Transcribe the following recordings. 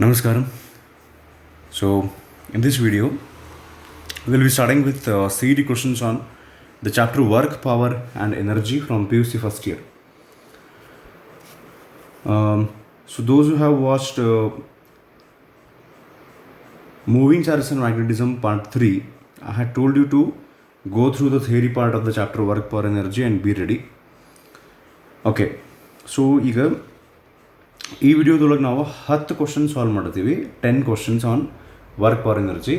Namaskaram. So, in this video, we'll be starting with CET questions on the chapter Work, Power and Energy from PUC first year. So, those who have watched Moving Charges and Magnetism Part 3, I had told you to go through the theory part of the chapter Work, Power, Energy and be ready. Okay, so ಈಗ ಈ ವಿಡಿಯೋದೊಳಗೆ ನಾವು 10 question solve ಮಾಡ್ತೀವಿ. 10 questions on work power energy.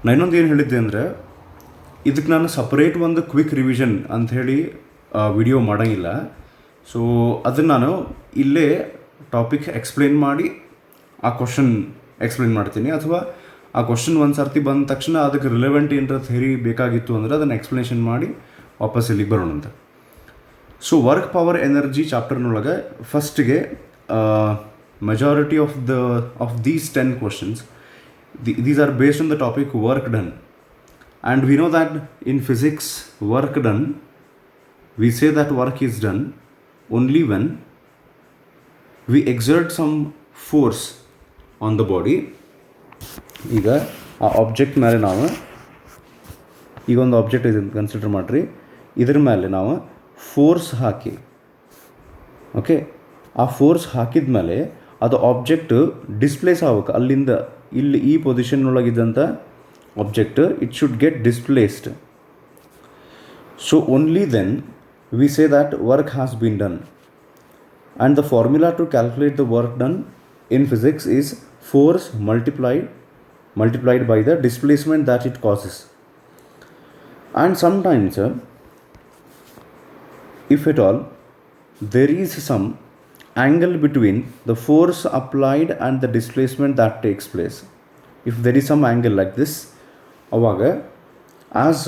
ನಾನು ಇನ್ನೊಂದು ಏನು ಹೇಳಿದ್ದೆ ಅಂದರೆ, ಇದಕ್ಕೆ ನಾನು ಸಪ್ರೇಟ್ ಒಂದು ಕ್ವಿಕ್ ರಿವಿಷನ್ ಅಂಥೇಳಿ ವಿಡಿಯೋ ಮಾಡೋಂಗಿಲ್ಲ. ಸೊ ಅದನ್ನು ನಾನು ಇಲ್ಲೇ ಟಾಪಿಕ್ ಎಕ್ಸ್ಪ್ಲೇನ್ ಮಾಡಿ ಆ ಕ್ವಶನ್ ಎಕ್ಸ್ಪ್ಲೇನ್ ಮಾಡ್ತೀನಿ, ಅಥವಾ ಆ ಕ್ವಶನ್ ಒಂದು ಸರ್ತಿ ಬಂದ ತಕ್ಷಣ ಅದಕ್ಕೆ ರಿಲೆವೆಂಟ್ ಏನರ ಥಿಯರಿ ಬೇಕಾಗಿತ್ತು ಅಂದರೆ ಅದನ್ನು ಎಕ್ಸ್ಪ್ಲನೇಷನ್ ಮಾಡಿ ವಾಪಸ್ ಇಲ್ಲಿಗೆ ಬರೋಣಂತ. ಸೊ ವರ್ಕ್ ಪವರ್ ಎನರ್ಜಿ ಚಾಪ್ಟರ್ನೊಳಗೆ ಫಸ್ಟಿಗೆ majority of these 10 questions, these are based on the topic work done, and we know that in physics work done, we say that work is done only when we exert some force on the body. ಈಗ ಆ object ಮೇಲೆ ನಾವು ಈಗ ಒಂದು object ಇದೆ consider ಮಾಡಿರಿ, ಇದ್ರ ಮೇಲೆ ನಾವು ಫೋರ್ಸ್ ಹಾಕಿ, ಓಕೆ, ಆ ಫೋರ್ಸ್ ಹಾಕಿದ ಮೇಲೆ ಅದು ಆಬ್ಜೆಕ್ಟ್ ಡಿಸ್ಪ್ಲೇಸ್ ಆಗ್ಬೇಕು. ಅಲ್ಲಿಂದ ಇಲ್ಲಿ ಈ ಪೊಸಿಷನ್ನೊಳಗಿದ್ದಂಥ object it should get displaced. So only then we say that work has been done. And the formula to calculate the work done in physics is force multiplied by the displacement that it causes. And sometimes, if at all, there is some angle between the force applied and the displacement that takes place. If there is some angle like this, avaga as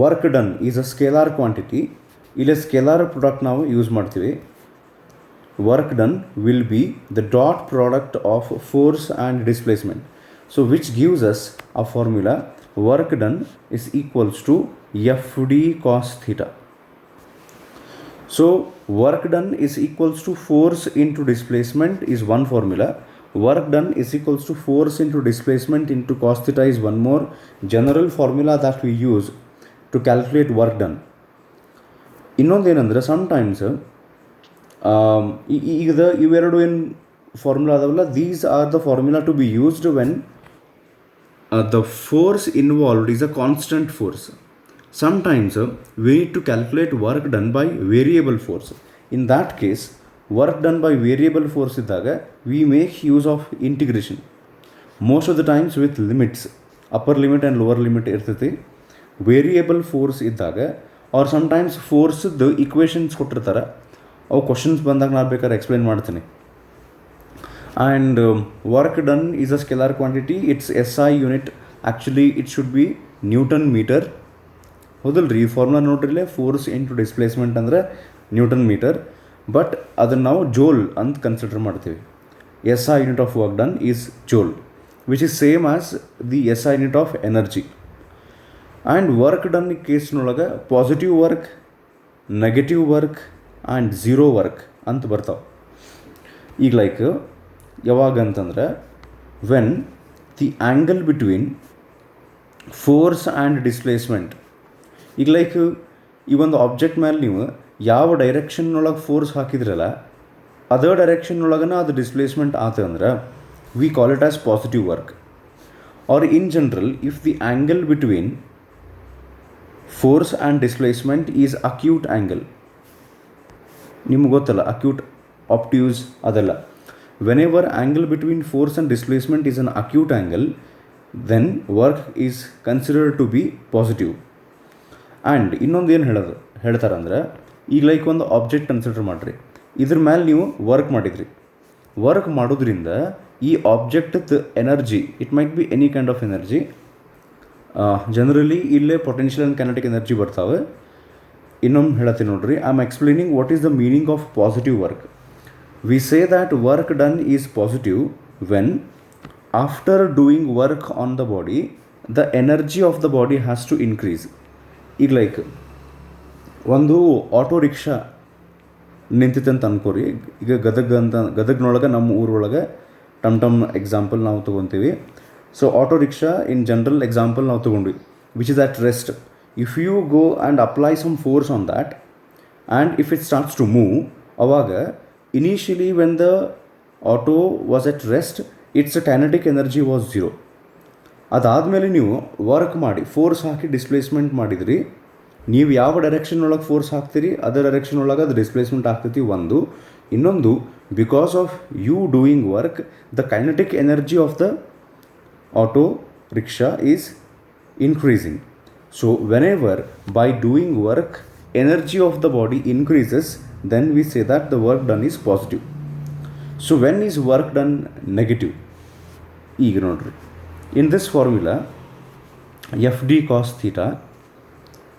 work done is a scalar quantity, illa scalar product ನಾವು use ಮಾಡ್ತೀವಿ. Work done will be the dot product of force and displacement, so which gives us a formula: work done is equals to FD cos theta. So work done is equals to force into displacement is one formula. Work done is equals to force into displacement into cos theta is one more general formula that we use to calculate work done. ಇನ್ನೊಂದು ಏನಂದರೆ, sometimes ಈಗ ಇವೆರಡು ಏನು formula ಅದಾವಲ್ಲ, these are the formula to be used when the force involved is a constant force. Sometimes we need to calculate work done by variable force. In that case, work done by variable force iddaga we make use of integration. Most of the times with limits, upper limit and lower limit irtati. Variable force iddaga, or sometimes force the equations ಕೊಟ್ಟಿರ್ತಾರೆ, ಅವು questions ಬಂದಾಗ ನಾನು ಬೇಕಾದ್ರೆ explain ಮಾಡ್ತೀನಿ. And work done is a scalar quantity, its SI unit. Actually it should be newton metre. ಹೌದಲ್ರಿ, ಈ formula ನೋಡ್ರಿಲ್ಲೇ, force into displacement ಅಂದರೆ ನ್ಯೂಟನ್ ಮೀಟರ್, ಬಟ್ ಅದನ್ನು ನಾವು ಜೋಲ್ ಅಂತ ಕನ್ಸಿಡರ್ ಮಾಡ್ತೀವಿ. SI unit of work done is joule, which is same as the SI unit of energy. And work done ಕೇಸ್ನೊಳಗೆ positive work, negative work and zero work ಅಂತ ಬರ್ತಾವೆ. ಈಗ like ಯಾವಾಗಂತಂದ್ರೆ, when the angle between force and displacement, ಈಗ like ಈ ಒಂದು object ಮೇಲೆ ನೀವು ಯಾವ ಡೈರೆಕ್ಷನ್ನೊಳಗೆ ಫೋರ್ಸ್ ಹಾಕಿದ್ರಲ್ಲ ಅದೇ ಡೈರೆಕ್ಷನ್ನೊಳಗನ ಅದು ಡಿಸ್ಪ್ಲೇಸ್ಮೆಂಟ್ ಆತಂದ್ರೆ we call it as positive work. Or in general, if the angle between force and displacement is acute angle, ನಿಮ್ಗೆ ಗೊತ್ತಲ್ಲ ಅಕ್ಯೂಟ್ ಆಪ್ಟ್ಯೂಸ್ ಅದೆಲ್ಲ. Whenever angle between force and displacement is an acute angle, then work is considered to be positive. And ಇನ್ನೊಂದು ಏನು ಹೇಳ್ತಾರಂದ್ರೆ, ಈಗ like ಒಂದು object consider ಮಾಡಿರಿ, ಇದ್ರ ಮೇಲೆ ನೀವು ವರ್ಕ್ ಮಾಡಿದ್ರಿ. ವರ್ಕ್ ಮಾಡೋದ್ರಿಂದ ಈ ಆಬ್ಜೆಕ್ಟ್ದ energy, it might be any kind of energy, generally ಇಲ್ಲೇ ಪೊಟೆನ್ಷಿಯಲ್ ಆ್ಯಂಡ್ ಕೈನೆಟಿಕ್ ಎನರ್ಜಿ ಬರ್ತಾವೆ. ಇನ್ನೊಮ್ಮೆ ಹೇಳ್ತೀನಿ ನೋಡ್ರಿ, I am explaining what is the meaning of positive work. We say that work done is positive when after doing work on the body the energy of the body has to increase. ಈಗ like ಒಂದು auto rickshaw ನಿಂತಿತ್ತಂತ ಅನ್ಕೋರಿ. ಈಗ ಗದಗ್ನೊಳಗೆ ನಮ್ಮ ಊರೊಳಗೆ ಟಮ್ example ನಾವು ತೊಗೊತೀವಿ. So auto rickshaw in general example ನಾವು ತೊಗೊಂಡ್ವಿ, which is at rest. If you go and apply some force on that and if it starts to move, ಅವಾಗ initially when the auto was at rest its kinetic energy was 0. ಅದಾದಮೇಲೆ ನೀವು work ಮಾಡಿ force ಹಾಕಿ displacement ಮಾಡಿದ್ರಿ. ನೀವು ಯಾವ direction ಒಳಗೆ force ಹಾಕ್ತೀರಿ ಅದೇ ಡೈರೆಕ್ಷನ್ ಒಳಗೆ ಅದು ಡಿಸ್ಪ್ಲೇಸ್ಮೆಂಟ್ ಆಗ್ತೈತಿ ಒಂದು. ಇನ್ನೊಂದು, because of you doing work the kinetic energy of the auto rickshaw is increasing. So whenever by doing work energy of the body increases, then we say that the work done is positive. So when is work done negative? ಈಗ ನೋಡ್ರಿ, in this formula FD cos theta,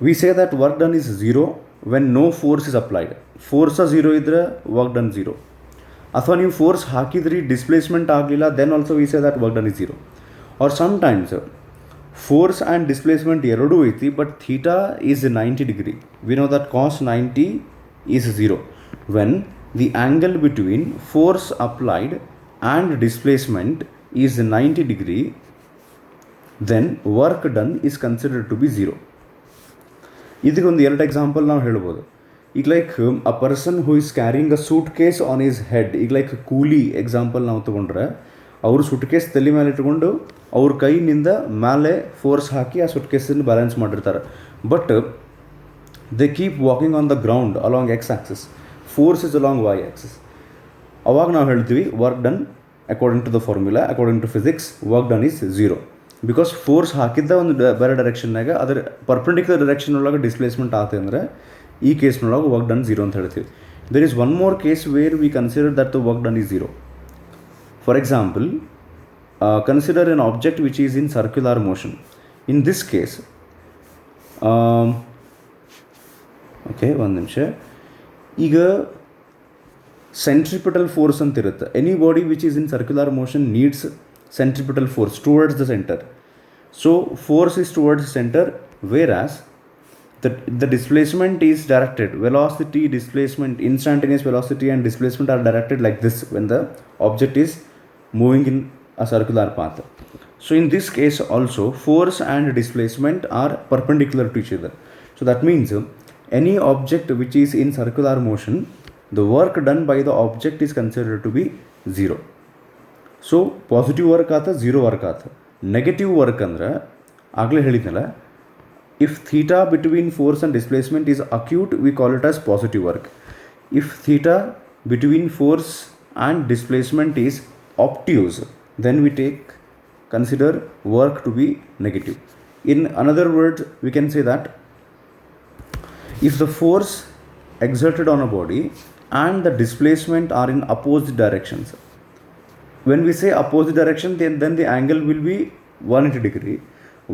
we say that work done is 0 when no force is applied. Force 0 ಇದ್ರೆ work done 0. ಅಥವಾ ನೀವು force ಹಾಕಿದ್ರಿ displacement ಆಗಲಿಲ್ಲ, then also we say that work done is 0. Or sometimes force and displacement ಎರಡೂ ಐತಿ, but theta is 90 degree. We know that cos 90 is 0. When the angle between force applied and displacement is 90 degree, then work done is considered to be 0. ಇದಕ್ಕೊಂದು 2 example ನಾವು ಹೇಳ್ಬೋದು. ಈಗ like a person who is carrying a suitcase on his head. ಈಗ like ಕೂಲಿ example ನಾವು ತೊಗೊಂಡ್ರೆ, ಅವರು ಸುಟ್ case ತಲೆ ಮೇಲೆ ಇಟ್ಕೊಂಡು ಅವ್ರ ಕೈನಿಂದ ಮೇಲೆ ಫೋರ್ಸ್ ಹಾಕಿ ಆ ಸುಟ್ ಕೇಸನ್ನು ಬ್ಯಾಲೆನ್ಸ್ ಮಾಡಿರ್ತಾರೆ. But they keep walking on the ground along X axis, force is along Y axis. ಅವಾಗ ನಾವು ಹೇಳ್ತೀವಿ work done according to the formula, according to physics, work done is 0. Because force ಹಾಕಿದ್ದ ಒಂದು ಬೇರೆ ಡೈರೆಕ್ಷನ್ನಾಗ ಅದರ ಪರ್ಪೆಂಡಿಕ್ಯುಲರ್ ಡೈರೆಕ್ಷನ್ ಒಳಗೆ displacement ಆಗುತ್ತೆ ಅಂದರೆ ಈ ಕೇಸ್ನೊಳಗೆ ವರ್ಕ್ ಡನ್ 0 ಅಂತ ಹೇಳ್ತೀವಿ. There is one more case where we consider that the work done is 0. For example, consider an object which is in circular motion. In this case, ಒಂದು ನಿಮಿಷ, ಈಗ centripetal force ಅಂತ ಇರುತ್ತೆ. Any body which is in circular motion needs centripetal force towards the centre. So force is towards the center, whereas the displacement is directed. Velocity, displacement, instantaneous velocity and displacement are directed like this when the object is moving in a circular path. So in this case also force and displacement are perpendicular to each other. So that means any object which is in circular motion, the work done by the object is considered to be 0. So positive work ಆತ, 0 work ಆತ. Negative work ಅಂದ್ರೆ ಆಗಲೇ ಹೇಳಿದ್ನಲ್ಲ, if theta between force and displacement is acute, we call it as positive work. If theta between force and displacement is obtuse, then we consider work to be negative. In another word, we can say that if the force exerted on a body and the displacement are in opposite directions, when we say opposite direction, then the angle will be 180 degree.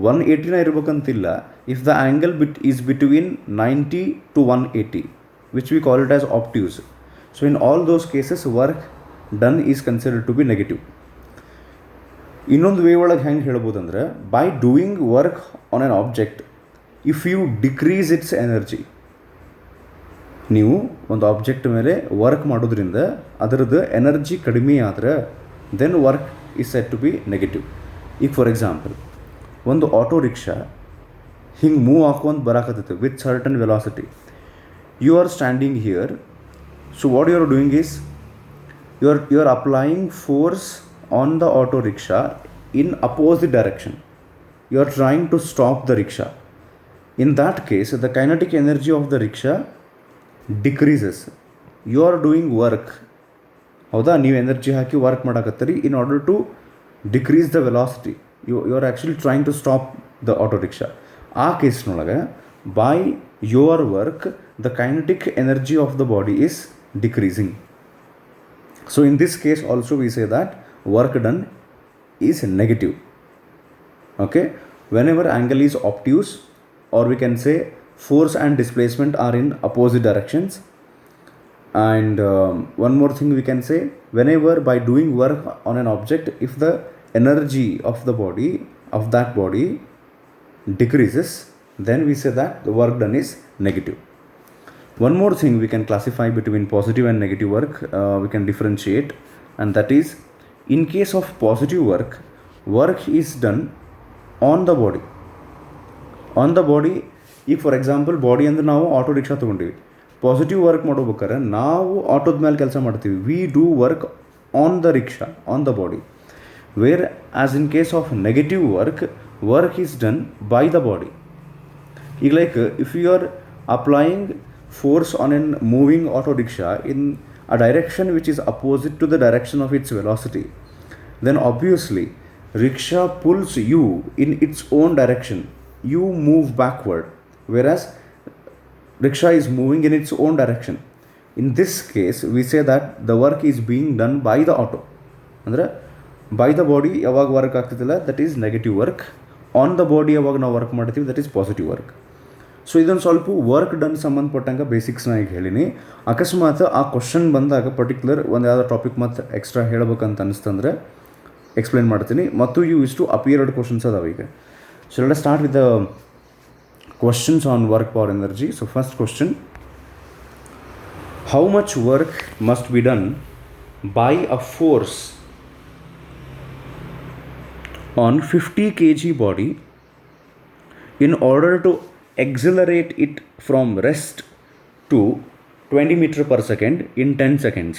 180 ಇರಬೇಕಂತಿಲ್ಲ. if the angle is between 90 to 180, which we call it as obtuse. So in all those cases work done is considered to be negative. ಇನ್ನೊಂದು way ಒಳಗೆ ಹೆಂಗೆ ಹೇಳ್ಬೋದು ಅಂದರೆ, by doing work on an object, if you decrease its energy, ನೀವು ಒಂದು object ಮೇಲೆ work ಮಾಡೋದ್ರಿಂದ ಅದರದ್ದು ಎನರ್ಜಿ ಕಡಿಮೆ ಆದರೆ then work is set to be negative. ಈಗ ಫಾರ್ ಎಕ್ಸಾಂಪಲ್, ಒಂದು ಆಟೋ ರಿಕ್ಷಾ ಹಿಂಗೆ ಮೂವ್ ಹಾಕೊಂತ ಬರಾಕತ್ತೈತೆ with certain velocity. You are standing here. So what you are doing is you are applying force on the auto rickshaw in opposite direction. You are trying to stop the rickshaw. In that case, the kinetic energy of the rickshaw decreases. You are doing work. ಹೌದಾ, ನೀವು energy ಹಾಕಿ work ಮಾಡಕತ್ತೀರಿ in order to decrease the velocity. You are actually trying to stop the auto rickshaw. ಆ ಕೇಸ್ನೊಳಗೆ by your work, the kinetic energy of the body is decreasing. So in this case also we say that work done is negative. Okay, whenever angle is obtuse, or we can say force and displacement are in opposite directions. And one more thing we can say, whenever by doing work on an object, if the energy of the body, of that body decreases, then we say that the work done is negative. One more thing we can classify between positive and negative work, we can differentiate, and that is, in case of positive work, work is done on the body. On the body, ಈಗ for example body ಅಂದರೆ ನಾವು auto rickshaw ತೊಗೊಂಡಿವಿ, positive work ಮಾಡ್ಬೇಕಾರೆ ನಾವು ಆಟೋದ ಮೇಲೆ ಕೆಲಸ ಮಾಡ್ತೀವಿ. We do work on the rickshaw, on the body. Whereas in case of negative work, work is done by the body. ಈಗ like if you are applying force on a moving auto rickshaw in a direction which is opposite to the direction of its velocity, then obviously rickshaw pulls you in its own direction. You move backward, whereas rickshaw is moving in its own direction. In this case we say that the work is being done by the auto. Andre by the body ಯಾವಾಗ work ಆಗ್ತಿಲ್ಲ, that is negative work. On the body ಯಾವಾಗ ನಾವು work ಮಾಡ್ತೀವಿ, that is positive work. So ಇದೊಂದು ಸ್ವಲ್ಪ work done ಸಂಬಂಧಪಟ್ಟಂಗೆ ಬೇಸಿಕ್ಸ್ನ ಈಗ ಹೇಳಿನಿ. ಅಕಸ್ಮಾತ್ ಆ ಕ್ವಶನ್ ಬಂದಾಗ ಪರ್ಟಿಕ್ಯುಲರ್ ಒಂದು ಯಾವುದೋ ಟಾಪಿಕ್ ಮತ್ತು ಎಕ್ಸ್ಟ್ರಾ ಹೇಳ್ಬೇಕಂತ ಅನಿಸ್ತಂದ್ರೆ ಎಕ್ಸ್ಪ್ಲೇನ್ ಮಾಡ್ತೀನಿ. ಮತ್ತು ಇವು ಇಷ್ಟು ಅಪಿಯರ್ಡ್ ಕ್ವಶನ್ಸ್ ಅದಾವೆ ಈಗ. So let us start with the questions on work power energy. So first question, how much work must be done by a force on 50 kg body in order to accelerate it from rest to 20 meter per second in 10 seconds.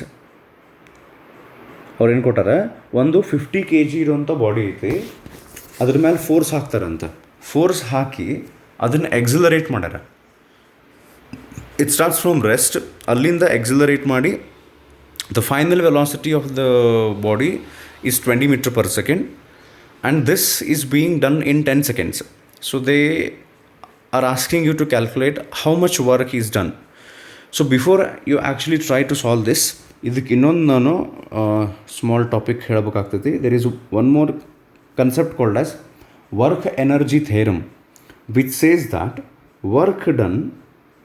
ಅವ್ರು ಏನು ಕೊಟ್ಟಾರ, ಒಂದು 50 kg ಇರುವಂಥ body ಐತಿ, ಅದ್ರ ಮೇಲೆ force ಹಾಕ್ತಾರಂತ. Force ಹಾಕಿ ಅದನ್ನು ಎಕ್ಸಿಲರೇಟ್ ಮಾಡ್ಯಾರ. ಇಟ್ ಸ್ಟಾರ್ಟ್ಸ್ ಫ್ರಮ್ ರೆಸ್ಟ್, ಅಲ್ಲಿಂದ ಎಕ್ಸಿಲರೇಟ್ ಮಾಡಿ the final velocity of the body is 20 meter per second, and this is being done in 10 seconds. So they are asking you to calculate how much work is done. So before you actually try to solve this, ಇದಕ್ಕೆ ಇನ್ನೊಂದು ನಾನು small topic ಹೇಳಬೇಕಾಗ್ತೈತಿ. There is one more concept called as work energy theorem, which says that work done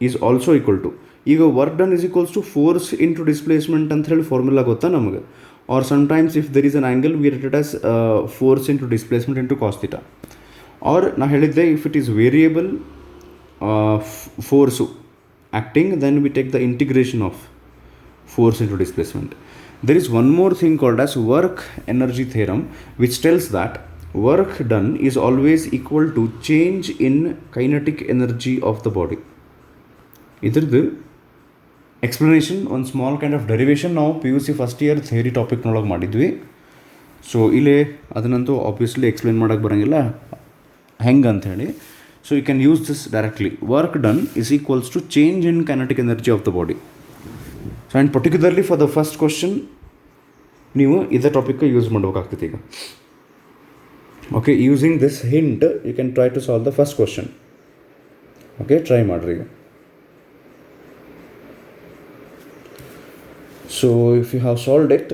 is also equal to, ಈಗ work done is equals to force into displacement ಅಂತ ಹೇಳಿ formula ಗೊತ್ತಾ ನಮಗೆ. Or sometimes if there is an angle we write as force into displacement into cos theta. Or ನಾ ಹೇಳಿದ್ದೆ, if it is variable force acting, then we take the integration of force into displacement. There is one more thing called as work energy theorem, which tells that work done is always equal to change in kinetic energy of the body. Idradu explanation, one small kind of derivation ನಾವು PUC first year theory ಟಾಪಿಕ್ನೊಳಗೆ ಮಾಡಿದ್ವಿ. So ಇಲ್ಲೇ ಅದನ್ನಂತೂ obviously explain ಮಾಡೋಕ್ಕೆ ಬರೋಂಗಿಲ್ಲ ಹೆಂಗೆ ಅಂಥೇಳಿ. So you can use this directly. Work done is equals to change in kinetic energy of the body. So and particularly for the first question, ನೀವು ಇದೇ topic use ಮಾಡಬೇಕಾಗ್ತೈತಿ ಈಗ. Okay, using this hint you can try to solve the first question. Okay, try ಮಾಡಿರಿ ಈಗ. So if you have solved it,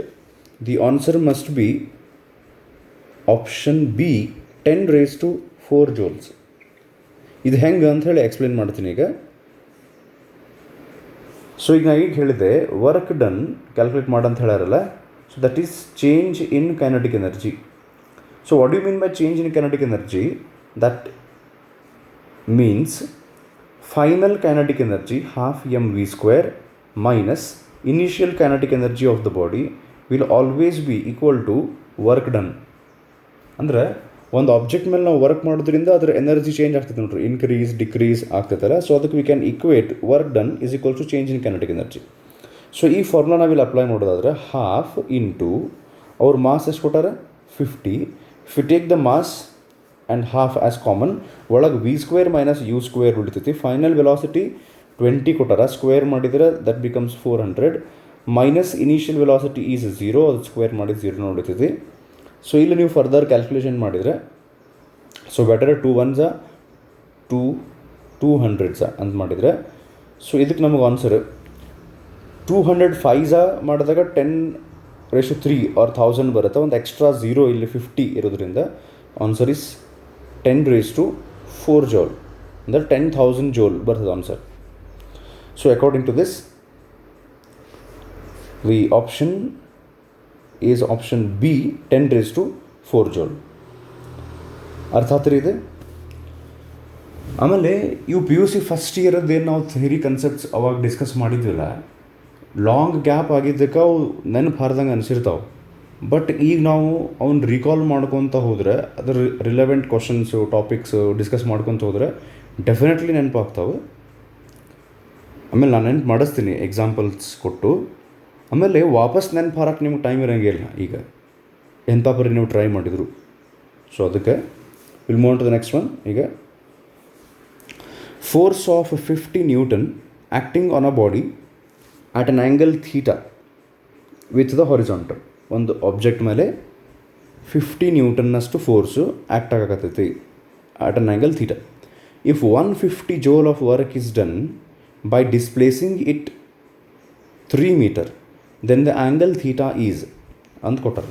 the answer must be option B, 10⁴ joules. ಇದು ಹೆಂಗೆ ಅಂತ ಹೇಳಿ ಎಕ್ಸ್ಪ್ಲೇನ್ ಮಾಡ್ತೀನಿ ಈಗ. ಸೊ ಈಗ ನಾ ಈಗ ಹೇಳಿದೆ ವರ್ಕ್ ಡನ್ ಕ್ಯಾಲ್ಕುಲೇಟ್ ಮಾಡಂತ ಹೇಳ್ಯಾರಲ್ಲ, so that is change in kinetic energy. So what you mean by change in kinetic energy? That means final kinetic energy half mv² minus initial kinetic energy of the body will always be equal to work done. ಅಂದರೆ ಒಂದು object ಮೇಲೆ ನಾವು work ಮಾಡೋದ್ರಿಂದ ಅದರ energy change ಆಗ್ತದೆ ನೋಡ್ರಿ, increase decrease ಆಗ್ತೈತಲ್ಲ. So ಅದಕ್ಕೆ we can equate work done is equal to change in kinetic energy. So ಈ ಫಾರ್ಮುಲಾ ನಾವಿಲ್ಲಿ ಅಪ್ಲೈ ಮಾಡೋದಾದ್ರೆ ಹಾಫ್ ಇಂಟು ಅವ್ರ ಮಾಸ್ ಎಷ್ಟು ಕೊಟ್ಟಾರೆ 50. If you take the mass and half as common, ಒಳಗೆ v² minus u² ಉಳಿತೈತಿ. Final velocity 20 ಕೊಟ್ಟಾರ, square ಮಾಡಿದರೆ that becomes 400 minus initial velocity is 0, ಅದು ಸ್ಕ್ವೇರ್ ಮಾಡಿದ 0 ಉಳಿತೈತಿ. ಸೊ ಇಲ್ಲಿ ನೀವು ಫರ್ದರ್ ಕ್ಯಾಲ್ಕುಲೇಷನ್ ಮಾಡಿದರೆ, ಸೊ ಬೆಟರ್ 2 1s 2 200s ಅಂತ ಮಾಡಿದರೆ, ಸೊ ಇದಕ್ಕೆ ನಮಗೆ ಆನ್ಸರ್ 205s ಮಾಡಿದಾಗ 10⁻³ ಆರ್ 1000 ಬರುತ್ತೆ. ಒಂದು ಎಕ್ಸ್ಟ್ರಾ 0 ಇಲ್ಲಿ 50 ಇರೋದ್ರಿಂದ ಆನ್ಸರ್ ಇಸ್ 10⁻⁴ joule, ಅಂದರೆ 10,000 joule ಬರ್ತದೆ answer. So according to this the option is option B, 10⁻⁴ joule. ಅರ್ಥ ಆಗ್ತಿದೆ ಇದೆ. ಆಮೇಲೆ ಇವು ಪಿ ಯು ಸಿ ಫಸ್ಟ್ ಇಯರದ್ದೇನು ನಾವು ಥಿಯರಿ ಕನ್ಸೆಪ್ಟ್ಸ್ ಅವಾಗ ಡಿಸ್ಕಸ್ ಮಾಡಿದ್ವಿಲ್ಲ, ಲಾಂಗ್ ಗ್ಯಾಪ್ ಆಗಿದ್ದಕ್ಕೆ ಅವು ನೆನಪು ಹಾರ್ದಂಗೆ ಅನಿಸಿರ್ತಾವೆ. ಬಟ್ ಈಗ ನಾವು ಅವ್ನು ರೀಕಾಲ್ ಮಾಡ್ಕೊತ ಹೋದರೆ ಅದ್ರ ರಿಲೆವೆಂಟ್ ಕ್ವಶನ್ಸು ಟಾಪಿಕ್ಸು ಡಿಸ್ಕಸ್ ಮಾಡ್ಕೊತ ಹೋದರೆ ಡೆಫಿನೆಟ್ಲಿ ನೆನಪಾಗ್ತಾವೆ. ಆಮೇಲೆ ನಾನು ನೆನಪು ಮಾಡಿಸ್ತೀನಿ ಎಕ್ಸಾಂಪಲ್ಸ್ ಕೊಟ್ಟು. ಆಮೇಲೆ ವಾಪಸ್ ನೆನಪು ಹಾರಕ್ಕೆ ನಿಮ್ಗೆ ಟೈಮ್ ಇರೋಂಗಿಲ್ಲ ಈಗ, ಎಂಥ ಪರಿ ನೀವು ಟ್ರೈ ಮಾಡಿದರು. ಸೊ ಅದಕ್ಕೆ will move on to the next one. ಈಗ force of 50 Newton acting on a body at an angle theta with the horizontal. ಒಂದು ಆಬ್ಜೆಕ್ಟ್ ಮೇಲೆ 50 Newtonನಷ್ಟು ಫೋರ್ಸು ಆ್ಯಕ್ಟ್ ಆಗಕತ್ತೈತಿ at an angle theta. If 150 Joule of work is done by displacing it 3 meter, then the angle theta is ಅಂತ ಕೊಟ್ಟಾರ.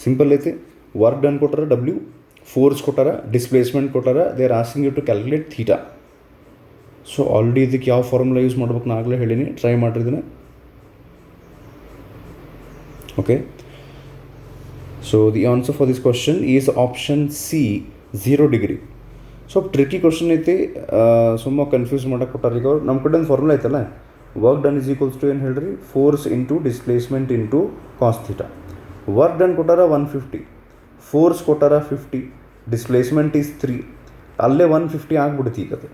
Simple ಐತಿ. Work done ಕೊಟ್ಟಾರ W, force ಕೊಟ್ಟಾರ, displacement ಕೊಟ್ಟಾರ, they are asking you to calculate theta. So already ಇದಕ್ಕೆ ಯಾವ formula use ಮಾಡ್ಬೇಕು ನಾನು ಆಗಲೇ ಹೇಳೀನಿ, ಟ್ರೈ ಮಾಡಿರಿದ್ದೀನಿ. Okay, so the answer for this question is option C, 0 degree. ಸ್ವಲ್ಪ ಟ್ರಿಕ್ಕಿ ಕ್ವಶನ್ ಐತಿ, ಸುಮ್ಮ ಕನ್ಫ್ಯೂಸ್ ಮಾಡೋಕೆ ಕೊಟ್ಟಾರ. ಈಗ ಅವ್ರು ನಮ್ಮ ಕಡೆ ಒಂದು ಫಾರ್ಮುಲಾ ಐತಲ್ಲ, work done is equals to ಏನು ಹೇಳ್ರಿ, force into displacement into cos theta. Work done ಕೊಟ್ಟಾರ 150, ಫೋರ್ಸ್ ಕೊಟ್ಟಾರ 50, ಡಿಸ್ಪ್ಲೇಸ್ಮೆಂಟ್ ಈಸ್ 3, ಅಲ್ಲೇ 150 ಆಗ್ಬಿಡುತ್ತೆ ಈಗ ಅದು.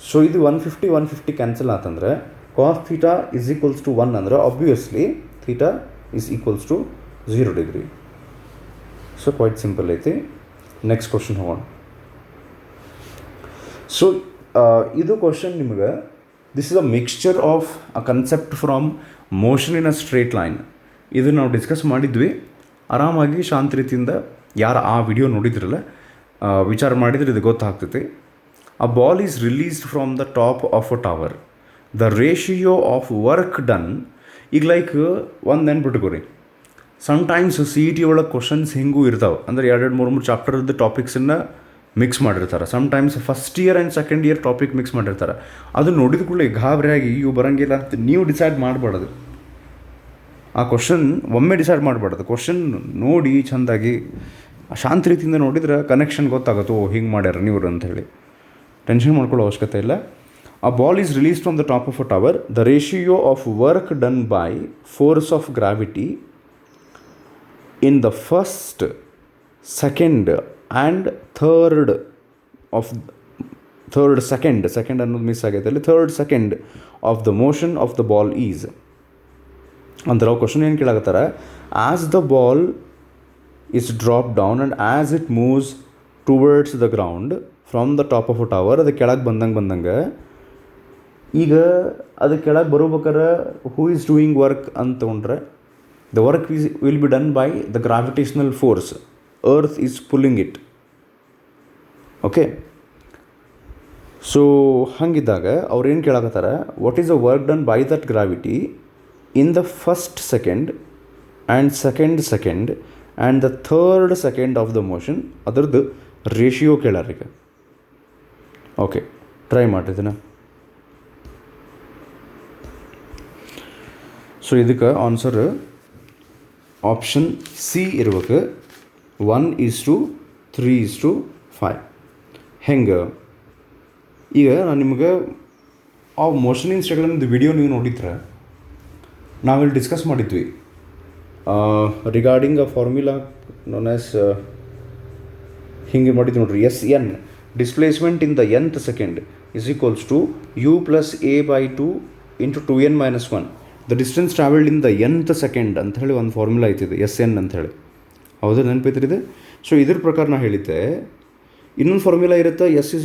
ಸೊ ಇದು 150 ಕ್ಯಾನ್ಸಲ್ ಆತಂದ್ರೆ cos theta is equals to 1 ಅಂದ್ರೆ obviously theta is equals to 0 degree. So quite simple ಐತಿ. ನೆಕ್ಸ್ಟ್ ಕ್ವಶನ್ ಹೋಗೋಣ. ಸೊ ಇದು ಕ್ವಶನ್ ನಿಮ್ಗೆ, this is a mixture of a concept from motion in a straight line. ಇದು ನಾವು discuss ಮಾಡಿದ್ವಿ. ಆರಾಮಾಗಿ ಶಾಂತ ರೀತಿಯಿಂದ ಯಾರು ಆ ವಿಡಿಯೋ ನೋಡಿದ್ರಲ್ಲ ವಿಚಾರ ಮಾಡಿದರೆ ಇದು ಗೊತ್ತಾಗ್ತೈತಿ. A ball is released from the top of a tower. The ratio of work done, ಈಗ ಲೈಕ್ ಒಂದು ನೆನ್ಪಿಟ್ಕೋರಿ, ಸಮ್ಟೈಮ್ಸ್ ಸಿ ಇ ಟಿ ಒಳಗೆ ಕ್ವಶನ್ಸ್ ಹಿಂಗೂ ಇರ್ತಾವೆ. ಅಂದರೆ 2-3 ಚಾಪ್ಟರ್ದು ಟಾಪಿಕ್ಸನ್ನು ಮಿಕ್ಸ್ ಮಾಡಿರ್ತಾರೆ. Sometimes first year and second year topic mix ಮಾಡಿರ್ತಾರೆ. ಅದು ನೋಡಿದ ಕೂಡಲೇ ಗಾಬರಿಯಾಗಿ ಇವು ಬರೋಂಗಿಲ್ಲ ಅಂತ ನೀವು ಡಿಸೈಡ್ ಮಾಡಬಾರ್ದು. ಆ ಕ್ವಶನ್ ಒಮ್ಮೆ ಡಿಸೈಡ್ ಮಾಡಬಾರ್ದು. ಕ್ವಶನ್ ನೋಡಿ ಚೆಂದಾಗಿ ಶಾಂತ ರೀತಿಯಿಂದ ನೋಡಿದ್ರೆ ಕನೆಕ್ಷನ್ ಗೊತ್ತಾಗುತ್ತೆ, ಓ ಹಿಂಗೆ ಮಾಡ್ಯಾರ ನೀವ್ರು ಅಂತ ಹೇಳಿ. ಟೆನ್ಷನ್ ಮಾಡ್ಕೊಳ್ಳೋ ಅವಶ್ಯಕತೆ ಇಲ್ಲ. A ball is release from the top of a tower. The ratio of work done by force of gravity in the first, second and third second ಅನ್ನೋದು ಮಿಸ್ ಆಗೈತೆ ಅಲ್ಲಿ, third second of the motion of the ball is ಅಂದ್ರೆ ಅವ್ರು ಕ್ವಶನ್ ಏನು ಕೇಳಾಕತ್ತಾರ, as the ball is dropped down and as it moves towards the ground from the top of a tower, ಅದು ಕೆಳಗೆ ಬಂದಂಗೆ ಈಗ ಅದು ಕೆಳಗೆ ಬರೋಬೇಕಾರೆ ಹೂ ಈಸ್ ಡೂಯಿಂಗ್ ವರ್ಕ್ ಅಂತ ತೊಗೊಂಡ್ರೆ the work will be done by the gravitational force, earth is pulling it. Okay, so ಹಂಗಿದ್ದಾಗ ಅವ್ರು ಏನು ಕೇಳಾಕತ್ತಾರ, what is the work done by that gravity in the first second and second and the third second of the motion, ಅದರದ್ದು ratio ಕೇಳಾರೀಗ. Okay, try ಮಾಡಿದ್ದೀನ. So ಇದಕ್ಕೆ answer option C ಇರ್ಬೇಕು, 1:3:5. ಹೆಂಗೆ ಈಗ ನಾನು ನಿಮಗೆ ಆ ಮೋಷನ್ ಇನ್ ಸ್ಟೇಟ್ಮೆಂಟ್ ವಿಡಿಯೋ ನೀವು ನೋಡಿದ್ರೆ ನಾವಿಲ್ಲಿ ಡಿಸ್ಕಸ್ ಮಾಡಿದ್ವಿ regarding a formula known as ಹಿಂಗೆ ಮಾಡಿದ್ವಿ ನೋಡ್ರಿ, SN displacement in the nth second is equals to U + A/2 × 2n - 1. The distance travelled in the nth second ಅಂತ ಹೇಳಿ ಒಂದು ಫಾರ್ಮುಲಾ ಐತಿದೆ, SN ಅಂತ ಹೇಳಿ. ಹೌದಾ, ನೆನಪೈತ್ರಿ ಇದು? ಸೊ ಇದ್ರ ಪ್ರಕಾರ ನಾ ಹೇಳಿದ್ದೆ. ಇನ್ನೊಂದು ಫಾರ್ಮುಲಾ ಇರುತ್ತೆ, S =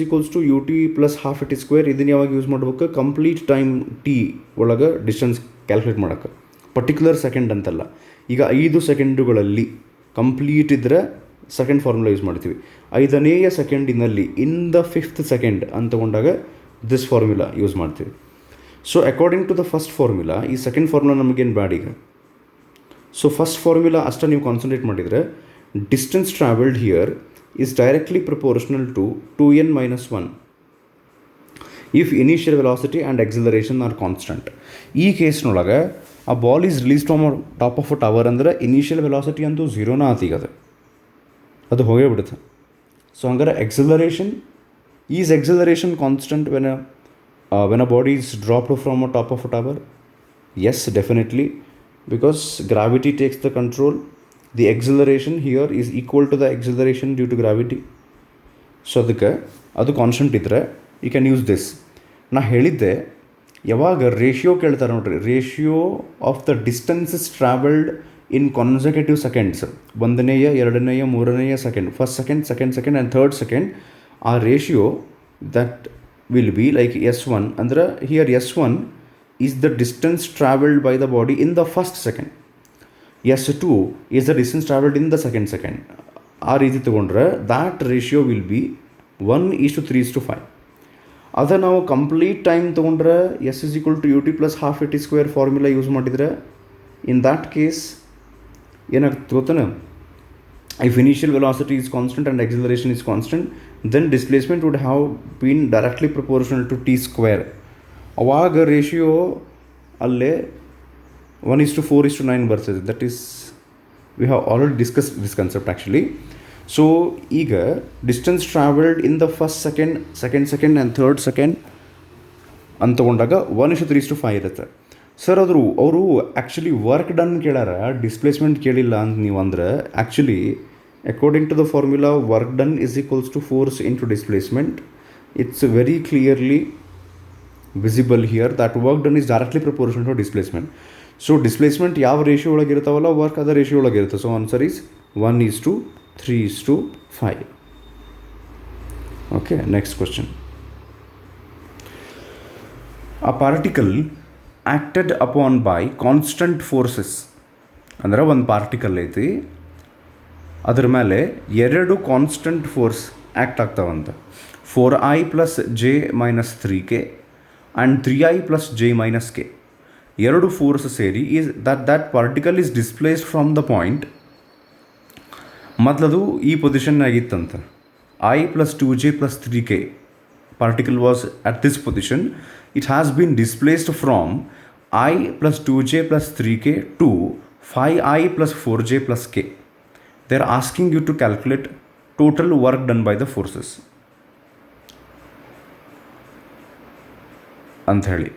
UT + ½ t². ಇದನ್ನು ಯಾವಾಗ ಯೂಸ್ ಮಾಡ್ಬೇಕು, ಕಂಪ್ಲೀಟ್ ಟೈಮ್ T ಒಳಗೆ ಡಿಸ್ಟೆನ್ಸ್ ಕ್ಯಾಲ್ಕುಲೇಟ್ ಮಾಡೋಕ್ಕೆ, ಪರ್ಟಿಕ್ಯುಲರ್ ಸೆಕೆಂಡ್ ಅಂತಲ್ಲ. ಈಗ 5 ಸೆಕೆಂಡುಗಳಲ್ಲಿ ಕಂಪ್ಲೀಟ್ ಇದ್ದರೆ ಸೆಕೆಂಡ್ ಫಾರ್ಮುಲಾ ಯೂಸ್ ಮಾಡ್ತೀವಿ. 5ನೇ ಸೆಕೆಂಡಿನಲ್ಲಿ ಇನ್ ದ 5th ಸೆಕೆಂಡ್ ಅಂತ ತಗೊಂಡಾಗ ದಿಸ್ ಫಾರ್ಮುಲಾ ಯೂಸ್ ಮಾಡ್ತೀವಿ. So according to the first formula, ಈ ಸೆಕೆಂಡ್ ಫಾರ್ಮುಲಾ ನಮಗೇನು ಬ್ಯಾಡ್ ಈಗ. ಸೊ ಫಸ್ಟ್ ಫಾರ್ಮುಲಾ ಅಷ್ಟೇ ನೀವು ಕಾನ್ಸಂಟ್ರೇಟ್ ಮಾಡಿದರೆ, distance travelled here is directly proportional to 2n - 1 if initial velocity and acceleration are constant. ಈ ಕೇಸ್ನೊಳಗೆ ಆ ball is release from top of a tower ಅಂದರೆ ಇನಿಷಿಯಲ್ ವೆಲಾಸಿಟಿ ಅಂತೂ 0ನ ಆತೀಗ, ಅದು ಹೋಗೇ ಬಿಡುತ್ತೆ. ಸೊ ಹಂಗಾರೆ acceleration Is acceleration constant when a body is dropped from a top of a tower? Yes, definitely, because gravity takes the control. The acceleration here is equal to the acceleration due to gravity. So ಅದಕ್ಕೆ ಅದು constant ಇದ್ದರೆ you can use this. ನಾ ಹೇಳಿದ್ದೆ ಯಾವಾಗ ratio ಕೇಳ್ತಾರೆ ನೋಡ್ರಿ, ratio of the distances travelled in consecutive seconds, ಒಂದನೆಯ ಎರಡನೆಯ ಮೂರನೆಯ second, first second second second and third second, ಆ ratio that will be like S1 ಅಂದ್ರೆ here S1 is the distance travelled by the body in the first second, S2 is the distance travelled in the second. ಆ ರೀತಿ ತೊಗೊಂಡ್ರೆ that ratio will be 1:3:5. ಅದೇ ನಾವು complete time ತೊಗೊಂಡ್ರೆ S is equal to ut plus half at square formula use ಮಾಡಿದರೆ in that case ಏನಾಗ್ತದೆ ಗೊತ್ತಾನೆ, if initial velocity is constant and acceleration is constant, then displacement would have been directly proportional to t square. ಅವಾಗ ratio ಅಲ್ಲೇ 1:4:9 ಬರ್ತದೆ. That is we have already discuss this concept actually. So ಈಗ distance travelled in the first second second and third second ಅಂತ ತೊಗೊಂಡಾಗ 1:3:5 ಇರುತ್ತೆ. Sir ಅವರು actually work done ಕೇಳಾರ, displacement ಕೇಳಿಲ್ಲ ಅಂತ ನೀವು ಅಂದ್ರೆ, actually according to the formula work done is equals to force into displacement. It's very clearly visible here that work done is directly proportional to displacement. So displacement ಯಾವ ratio ಒಳಗೆ ಇರ್ತಾವಲ್ಲ, work ಅದರ ratio ಒಳಗೆ ಇರುತ್ತೆ. So answer is 1:3:5. Okay, next question. A particle acted upon by constant forces. ಅಂದರೆ ಒಂದು particle ಐತಿ, ಅದ್ರ ಮೇಲೆ ಎರಡು ಕಾನ್ಸ್ಟೆಂಟ್ ಫೋರ್ಸ್ ಆ್ಯಕ್ಟ್ ಆಗ್ತಾವಂತ. 4i + j - 3k and 3i + j - k. ಎರಡು ಫೋರ್ಸ್ ಸೇರಿ is that particle is displaced from the point. ಮೊದಲದು ಈ ಪೊಸಿಷನ್ನಾಗಿತ್ತಂತ, i + 2j + 3k particle was at this position. It has been displaced from I + 2j + 3k to 5i + 4j + k. They are asking you to calculate total work done by the forces ಅಂತ ಹೇಳಿ.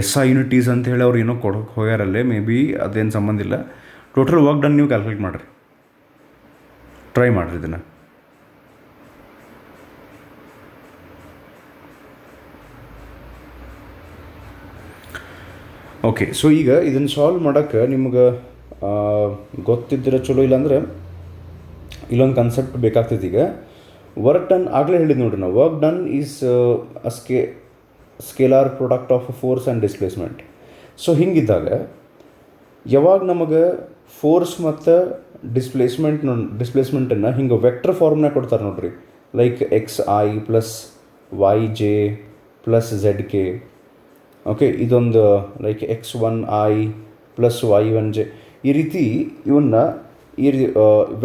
SI ಯೂನಿಟೀಸ್ ಅಂತ ಹೇಳಿ ಅವ್ರು ಏನೋ ಕೊಡೋಕೆ ಹೋಗ್ಯಾರಲ್ಲೇ, may be ಅದೇನು ಸಂಬಂಧ ಇಲ್ಲ. ಟೋಟಲ್ ವರ್ಕ್ ಡನ್ ನೀವು ಕ್ಯಾಲ್ಕುಲೇಟ್ ಮಾಡಿರಿ, ಟ್ರೈ ಮಾಡಿರಿ ಇದನ್ನು. ಓಕೆ, ಸೊ ಈಗ ಇದನ್ನು ಸಾಲ್ವ್ ಮಾಡೋಕ್ಕೆ ನಿಮ್ಗೆ ಗೊತ್ತಿದ್ದರೆ ಚಲೋ, ಇಲ್ಲಾಂದ್ರೆ ಇಲ್ಲೊಂದು ಕನ್ಸೆಪ್ಟ್ ಬೇಕಾಗ್ತೈತಿ. ಈಗ ವರ್ಕ್ ಡನ್ ಆಗಲೇ ಹೇಳಿದ್ದು ನೋಡ್ರಿ ನಾವು, work done is a scalar product of force and displacement. So ಹಿಂಗಿದ್ದಾಗ ಯಾವಾಗ ನಮಗೆ ಫೋರ್ಸ್ ಮತ್ತು ಡಿಸ್ಪ್ಲೇಸ್ಮೆಂಟನ್ನು ಹಿಂಗೆ ವೆಕ್ಟರ್ ಫಾರ್ಮ್ನಾಗ ಕೊಡ್ತಾರೆ ನೋಡ್ರಿ, like xi + yj + zk. Okay, ಇದೊಂದು ಲೈಕ್ x1i + y1j, ಈ ರೀತಿ ಇವನ್ನ ಈ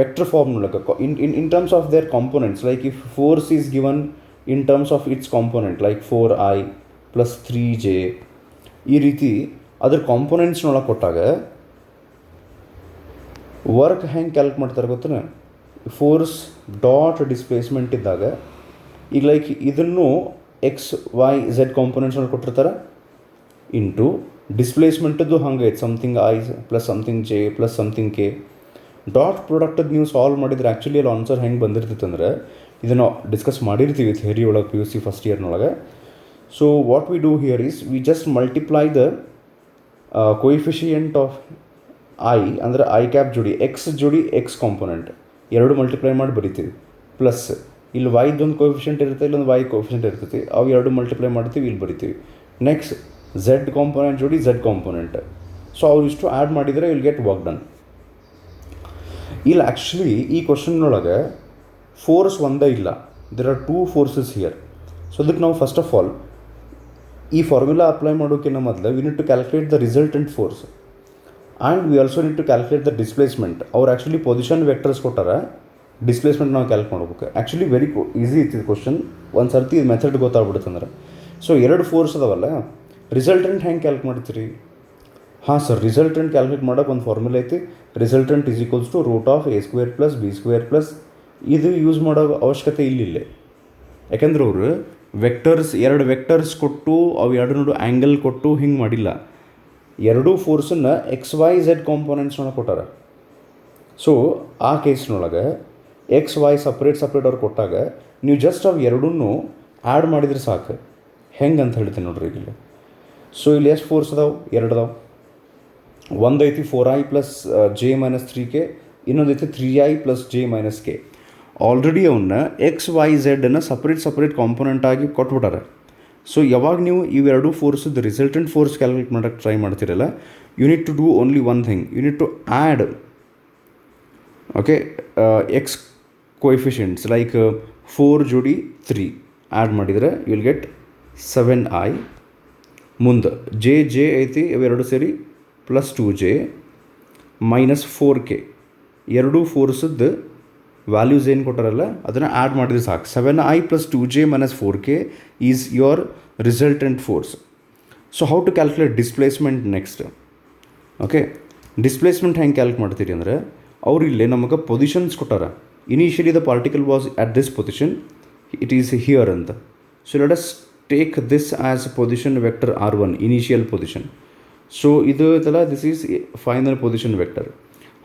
ವೆಕ್ಟರ್ ಫಾರ್ಮ್ನೊಳಗೆ in terms of their components, like if force is given in terms of its component like 4i + 3j, ಈ ರೀತಿ ಅದ್ರ ಕಾಂಪೊನೆಂಟ್ಸ್ನೊಳಗೆ ಕೊಟ್ಟಾಗ ವರ್ಕ್ ಹೆಂಗೆ ಕ್ಯಾಲ್ಕುಲೇಟ್ ಮಾಡ್ತಾರೆ ಗೊತ್ತೇನೆ, ಫೋರ್ಸ್ ಡಾಟ್ ಡಿಸ್ಪ್ಲೇಸ್ಮೆಂಟ್ ಇದ್ದಾಗ ಈಗ ಲೈಕ್ ಇದನ್ನು x, y, z ಕಾಂಪೊನೆಂಟ್ಸ್ನೊಳಗೆ ಕೊಟ್ಟಿರ್ತಾರೆ ಇಂಟು ಡಿಸ್ಪ್ಲೇಸ್ಮೆಂಟದ್ದು ಹಂಗೈತೆ something i + something j + something k. Dot ಪ್ರಾಡಕ್ಟದ್ದು ನೀವು ಸಾಲ್ವ್ ಮಾಡಿದರೆ ಆ್ಯಕ್ಚುಲಿ ಅಲ್ಲಿ ಆನ್ಸರ್ ಹೆಂಗೆ ಬಂದಿರ್ತೈತೆ ಅಂದರೆ, ಇದನ್ನು ಡಿಸ್ಕಸ್ ಮಾಡಿರ್ತೀವಿ ಥಿಯರಿ ಒಳಗೆ PUC ಫಸ್ಟ್ ಇಯರ್ನೊಳಗೆ. So what we do here is we just multiply the coefficient of i ಅಂದರೆ i ಕ್ಯಾಪ್ ಜೋಡಿ x ಜೋಡಿ x ಕಾಂಪೊನೆಂಟ್ ಎರಡು ಮಲ್ಟಿಪ್ಲೈ ಮಾಡಿ ಬರಿತೀವಿ, ಪ್ಲಸ್ ಇಲ್ಲಿ ವೈದೊಂದು ಕೋಫಿಷಿಯೆಂಟ್ ಇರುತ್ತೆ, ಇಲ್ಲೊಂದು y ಕೋಫಿಷಿಯೆಂಟ್ ಇರ್ತೈತಿ, ಅವು ಎರಡು ಮಲ್ಟಿಪ್ಲೈ ಮಾಡ್ತೀವಿ, ಇಲ್ಲಿ ಬರಿತೀವಿ. ನೆಕ್ಸ್ಟ್ z ಕಾಂಪೊನೆಂಟ್ ಜೋಡಿ z ಕಾಂಪೊನೆಂಟ್. ಸೊ ಅವರಿಷ್ಟು ಆ್ಯಡ್ ಮಾಡಿದರೆ ವಿಲ್ ಗೆಟ್ ವರ್ಕ್ ಡನ್. ಇಲ್ಲಿ ಆ್ಯಕ್ಚುಲಿ ಈ ಕ್ವಶನ್ನೊಳಗೆ ಫೋರ್ಸ್ ಒಂದೇ ಇಲ್ಲ, there are 2 forces here. So ಅದಕ್ಕೆ ನಾವು ಫಸ್ಟ್ ಆಫ್ ಆಲ್ ಈ ಫಾರ್ಮುಲಾ ಅಪ್ಲೈ ಮಾಡೋಕ್ಕಿಂತ ಮೊದಲು we need to calculate the resultant force and we also need to calculate the displacement. ಅವ್ರು ಆ್ಯಕ್ಚುಲಿ ಪೊಸಿಷನ್ ವೆಕ್ಟರ್ಸ್ ಕೊಟ್ಟಾರ, ಡಿಸ್ಪ್ಲೇಸ್ಮೆಂಟ್ ನಾವು ಕ್ಯಾಲ್ಕುಲೇಟ್ ಮಾಡ್ಬೇಕು. ಆ್ಯಕ್ಚುಲಿ ವೆರಿ ಈಸಿ ಇತ್ತು ಕ್ವಶನ್, ಒಂದು ಸರ್ತಿ ಇದು ಮೆಥಡ್ ಗೊತ್ತಾಗ್ಬಿಡುತ್ತೆ ಅಂದ್ರೆ. ಸೊ ಎರಡು ಫೋರ್ಸ್ ಅದಾವಲ್ಲ, ರಿಸಲ್ಟೆಂಟ್ ಹೆಂಗೆ ಕ್ಯಾಲ್ಕುಲೇಟ್ ಮಾಡ್ತೀರಿ? ಹಾಂ ಸರ್, ರಿಸಲ್ಟೆಂಟ್ ಕ್ಯಾಲ್ಕುಲೇಟ್ ಮಾಡೋಕೆ ಒಂದು ಫಾರ್ಮುಲಾ ಐತಿ, resultant is equals to √(a² + b² + ಇದು ಯೂಸ್ ಮಾಡೋ ಅವಶ್ಯಕತೆ ಇಲ್ಲಿಲ್ಲ. ಯಾಕೆಂದ್ರೆ ಅವರು ಎರಡು ವೆಕ್ಟರ್ಸ್ ಕೊಟ್ಟು ಅವು ಎರಡು ನೋಡು ಆ್ಯಂಗಲ್ ಕೊಟ್ಟು ಹಿಂಗೆ ಮಾಡಿಲ್ಲ. ಎರಡೂ ಫೋರ್ಸನ್ನು XYZ ಕಾಂಪೋನೆಂಟ್ಸ್ನೊಳಗೆ ಕೊಟ್ಟಾರ. ಸೊ ಆ ಕೇಸ್ನೊಳಗೆ XY ಸಪ್ರೇಟ್ ಅವ್ರು ಕೊಟ್ಟಾಗ ನೀವು ಜಸ್ಟ್ ಅವು ಎರಡೂ ಆ್ಯಡ್ ಮಾಡಿದ್ರೆ ಸಾಕು. ಹೆಂಗೆ ಅಂತ ಹೇಳ್ತೀನಿ ನೋಡ್ರಿ ಇಲ್ಲಿ. ಸೊ ಇಲ್ಲಿ ಎಷ್ಟು ಫೋರ್ಸ್ ಅದಾವೆ? ಎರಡು ಅದಾವೆ. ಒಂದು ಐತಿ 4i + j - 3k, ಇನ್ನೊಂದು ಐತಿ 3i + j - k. ಆಲ್ರೆಡಿ ಅವನ್ನ XYZನ್ನು ಸಪ್ರೇಟ್ ಕಾಂಪೋನೆಂಟ್ ಆಗಿ ಕೊಟ್ಬಿಟ್ಟಾರೆ. ಸೊ ಯಾವಾಗ ನೀವು ಇವೆರಡು ಫೋರ್ಸದ್ದು ರಿಸಲ್ಟೆಂಟ್ ಫೋರ್ಸ್ ಕ್ಯಾಲ್ಕುಲೇಟ್ ಮಾಡೋಕ್ಕೆ ಟ್ರೈ ಮಾಡ್ತಿರಲ್ಲ, you need to do only one thing. You need to add X coefficients like 4 ಜೋಡಿ 3 ಆ್ಯಡ್ ಮಾಡಿದರೆ ಯು ವಿಲ್ ಗೆಟ್ 7i. ಮುಂದೆ ಜೆ ಐತಿ, ಇವೆರಡು ಸೇರಿ +2j -4k. ಎರಡೂ ಫೋರ್ಸದ್ದು ವ್ಯಾಲ್ಯೂಸ್ ಏನು ಕೊಟ್ಟಾರಲ್ಲ ಅದನ್ನು ಆ್ಯಡ್ ಮಾಡಿದ್ರೆ ಸಾಕು. 7i + 2j - 4k is your resultant force. So how to calculate displacement next. Displacement ಹೆಂಗೆ ಕ್ಯಾಲ್ಕುಲೇಟ್ ಮಾಡ್ತೀರಿ ಅಂದರೆ, ಅವ್ರು ಇಲ್ಲೇ ನಮಗೆ ಪೊಸಿಷನ್ಸ್ ಕೊಟ್ಟಾರ. Initially the particle was at this position, it is here ಅಂತ. So let us take this as position vector R1, initial position. So ಇದು ಐತಲ್ಲ, this is final position vector.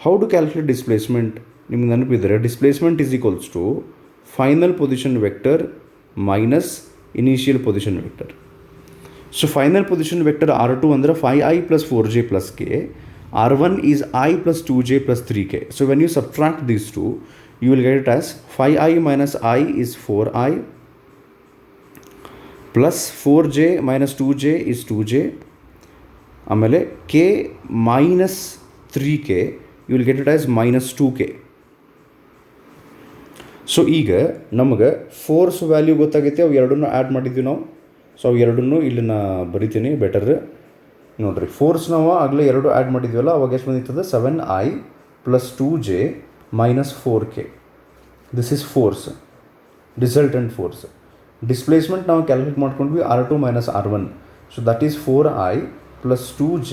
How to calculate displacement ನಿಮ್ಗೆ ನೆನಪಿದ್ರೆ, displacement is equals to final position vector minus initial position vector. So final position vector R2 ಅಂದರೆ 5i + 4j + k. R1 is I + 2j + 3k. So when you subtract these two, you will get it as 5i - I is 4i plus 4j - 2j is 2j. ಆಮೇಲೆ k minus 3k, you will get it as -2k. So ಈಗ ನಮಗೆ force value ಗೊತ್ತಾಗೈತೆ, ಅವು ಎರಡನ್ನೂ add ಮಾಡಿದ್ವಿ ನಾವು. So ಅವು ಎರಡನ್ನೂ ಇಲ್ಲಿ ನಾ ಬರಿತೀನಿ ಬೆಟರ್ ನೋಡಿರಿ. ಫೋರ್ಸ್ ನಾವು ಆಗಲೇ ಎರಡು ಆ್ಯಡ್ ಮಾಡಿದ್ವಲ್ಲ, ಅವಾಗ ಎಷ್ಟು ಬಂದಿರ್ತದೆ? 7i + 2j - 4k. This is force, resultant force. Displacement ನಾವು ಕ್ಯಾಲ್ಕುಲೇಟ್ ಮಾಡ್ಕೊಂಡ್ವಿ R2 - R1. So that is 4i + 2j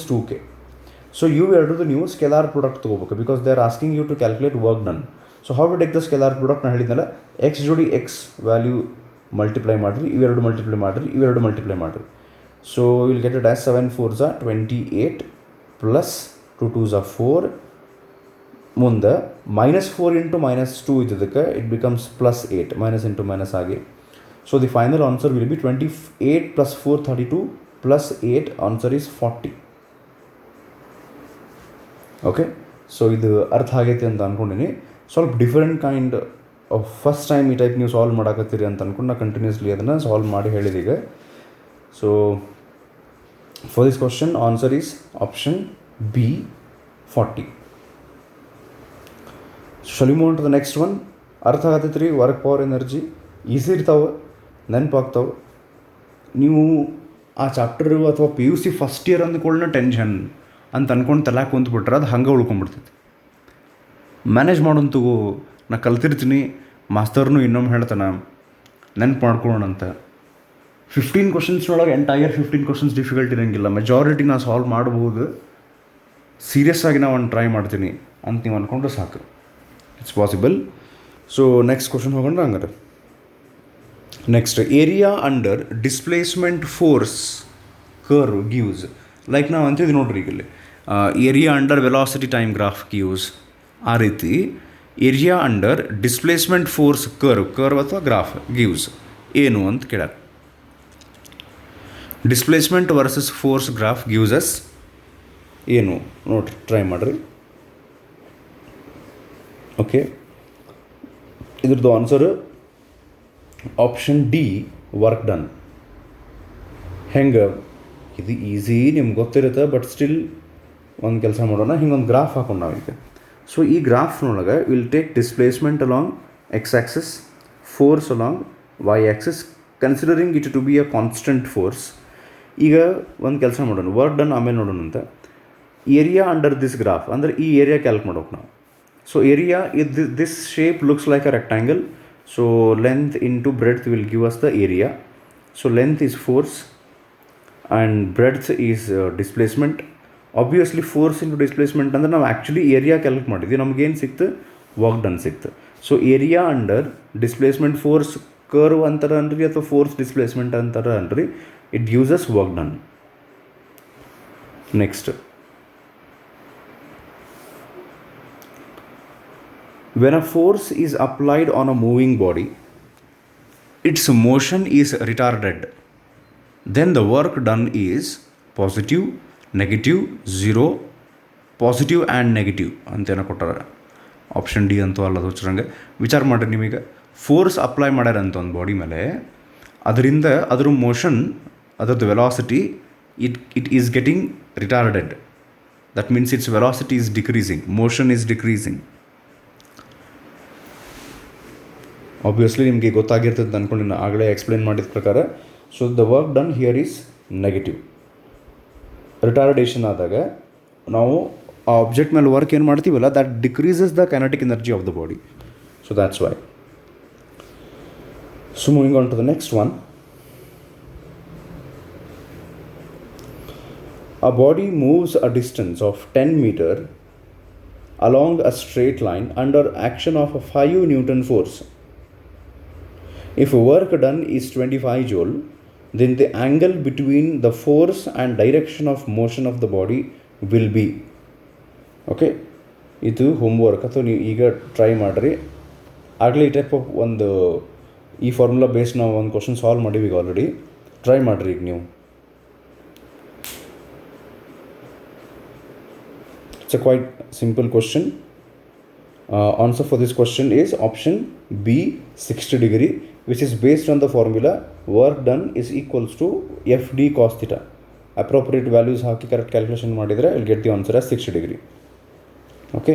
- 2k. So ಇವೆರಡದು ನೀವು ಸ್ಕೆಲಾರ್ ಪ್ರಾಡಕ್ಟ್ ತೊಗೋಬೇಕು, because they are asking you to calculate work done. So how to take the scalar product ನಾನು ಹೇಳಿದ್ನಲ್ಲ, X ಜೋಡಿ X value multiply ಮಾಡಿರಿ, ಇವೆರಡು multiply ಮಾಡಿರಿ. So you will get it as 7 4s are 28 plus 2 2s are 4. ಮುಂದೆ -4 into -2 ಇದ್ದದಕ್ಕೆ it becomes +8, minus into minus ಆಗಿ. So the final answer will be 28 plus 4 32 plus 8, answer is 40. Okay, so ಇದು ಅರ್ಥ ಆಗೈತೆ ಅಂತ ಅಂದ್ಕೊಂಡಿನಿ. ಸ್ವಲ್ಪ different kind of first time ಈ type ನೀವು ಸಾಲ್ವ್ ಮಾಡಾಕತ್ತೀರಿ ಅಂತ ಅಂದ್ಕೊಂಡು ನಾನು ಕಂಟಿನ್ಯೂಸ್ಲಿ ಅದನ್ನು ಸಾಲ್ವ್ ಮಾಡಿ ಹೇಳಿದೀಗ. So for this question, answer is option B, 40. Shall we move on to the next one? ಅರ್ಥ ಆಗತ್ತೈತೆ ರೀ. ವರ್ಕ್ ಪವರ್ ಎನರ್ಜಿ ಈಸಿ ಇರ್ತಾವೆ, ನೆನಪಾಗ್ತಾವೆ. ನೀವು ಆ ಚಾಪ್ಟರು ಅಥವಾ PUC ಫಸ್ಟ್ ಇಯರ್ ಅಂದ್ಕೊಳ್ಳೋಣ ಟೆನ್ಷನ್ ಅಂತ ಅಂದ್ಕೊಂಡು ತಲೆಗೆ ಕುಂತ್ಬಿಟ್ರೆ ಅದು ಹಂಗೆ ಉಳ್ಕೊಂಡ್ಬಿಡ್ತೈತಿ. ಮ್ಯಾನೇಜ್ ಮಾಡೋಂತೂ ನಾ ಕಲ್ತಿರ್ತೀನಿ, ಮಾಸ್ತರ್ನು ಇನ್ನೊಮ್ಮೆ ಹೇಳ್ತಾನೆ ನೆನ್ಪು ಮಾಡ್ಕೊಳ್ಳೋಣ ಅಂತ. 15 ಕ್ವಶನ್ಸ್ನೊಳಗೆ ಎಂಟೈರ್ 15 ಕ್ವಶನ್ಸ್ ಡಿಫಿಕಲ್ಟ್ ಇರೋಂಗಿಲ್ಲ. ಮೆಜಾರಿಟಿ ನಾನು ಸಾಲ್ವ್ ಮಾಡ್ಬೋದು, ಸೀರಿಯಸ್ ಆಗಿ ನಾವು ಒಂದು ಟ್ರೈ ಮಾಡ್ತೀನಿ ಅಂತ ನೀವು ಅಂದ್ಕೊಂಡ್ರೆ ಸಾಕು. It's possible. So next question ಹೋಗೋಣ ಹಂಗಾರೆ. Next, area under displacement force curve gives. Like ನಾವು ಅಂತಿದ್ವಿ ನೋಡ್ರಿ ಈಗ ಇಲ್ಲಿ, area under velocity time graph gives. ಆ ರೀತಿ area under displacement force curve ಅಥವಾ ಗ್ರಾಫ್ ಗಿವ್ಸ್ ಏನು ಅಂತ ಕೇಳ್ಯಾರ. Displacement versus force graph gives us ಏನು ನೋಡ್ರಿ, ಟ್ರೈ ಮಾಡಿರಿ. ಓಕೆ, ಇದ್ರದ್ದು answer option D, work done. ಹೆಂಗೆ ಇದು ಈಸಿ ನಿಮ್ಗೆ ಗೊತ್ತಿರುತ್ತೆ, ಬಟ್ ಸ್ಟಿಲ್ ಒಂದು ಕೆಲಸ ಮಾಡೋಣ. ಹಿಂಗೊಂದು ಗ್ರಾಫ್ ಹಾಕೊಂಡು ನಾವೀಗ. ಸೊ ಈ ಗ್ರಾಫ್ನೊಳಗೆ will take displacement along X axis, force along Y axis, considering it to be a constant force. ಈಗ ಒಂದು ಕೆಲಸ ಮಾಡೋಣ, ವರ್ಕ್ ಡನ್ ಆಮೇಲೆ ನೋಡೋಣ ಅಂತ. ಏರಿಯಾ ಅಂಡರ್ ದಿಸ್ ಗ್ರಾಫ್ ಅಂದರೆ ಈ ಏರಿಯಾ ಕ್ಯಾಲ್ಕ್ ಮಾಡೋಕೆ ನಾವು. So area this shape looks like a rectangle. So length into breadth will give us the area. So length is force and breadth is displacement. Obviously force into displacement ಅಂದರೆ ನಾವು actually area Calc ಮಾಡಿದ್ವಿ, ನಮಗೇನು ಸಿಕ್ತು? Work done ಸಿಕ್ತು. So area under displacement force curve ಅಂತಾರ ಅನ್ರಿ ಅಥವಾ force displacement ಅಂತಾರ ಅನ್ರಿ, it gives us work done. Next, when a force is applied on a moving body, its motion is retarded, then the work done is positive, negative, zero, positive and negative ಅಂತೇನೋ ಕೊಟ್ಟಾರ. Option D ಅಂತೂ ಅಲ್ಲ ಹುಚ್ಚರಂಗೆ. ವಿಚಾರ ಮಾಡಿರಿ, ನಿಮಗೆ force apply ಮಾಡ್ಯಾರ ಅಂತ ಒಂದು ಬಾಡಿ ಮೇಲೆ, ಅದರಿಂದ ಅದ್ರ ಮೋಷನ್, ಅದರದ್ದು velocity it is getting retarded. That means its velocity is decreasing, motion is decreasing. Obviously ನಿಮಗೆ ಗೊತ್ತಾಗಿರ್ತದೆ ಅಂದ್ಕೊಂಡು ನಾನು ಆಗಲೇ ಎಕ್ಸ್ಪ್ಲೇನ್ ಮಾಡಿದ ಪ್ರಕಾರ. So the work done here is negative. Retardation ಆದಾಗ ನಾವು ಆ ಆಬ್ಜೆಕ್ಟ್ ಮೇಲೆ ವರ್ಕ್ ಏನು ಮಾಡ್ತೀವಲ್ಲ, that decreases the kinetic energy of the body. So that's why. So moving on to the next one. A body moves a distance of 10 meter along a straight line under action of a 5 Newton force. If work done is 25 joule, then the angle between the force and direction of motion of the body will be. Okay, ಇದು homework ಅಥವಾ ನೀವು ಈಗ try ಮಾಡಿರಿ. ಆಗಲೇ ಈ type of ಒಂದು ಈ formula base ನಾವು ಒಂದು ಕ್ವಶನ್ ಸಾಲ್ವ್ ಮಾಡೀವಿ ಈಗ ಆಲ್ರೆಡಿ. ಟ್ರೈ ಮಾಡಿರಿ ಈಗ ನೀವು. It's a quite simple question. Answer for this question is option B, 60 degree, which is based on the formula work done is equals to FD cos theta. Appropriate values hockey correct calculation ಮಾಡಿದರೆ you'll get the answer as 60 degree. Okay,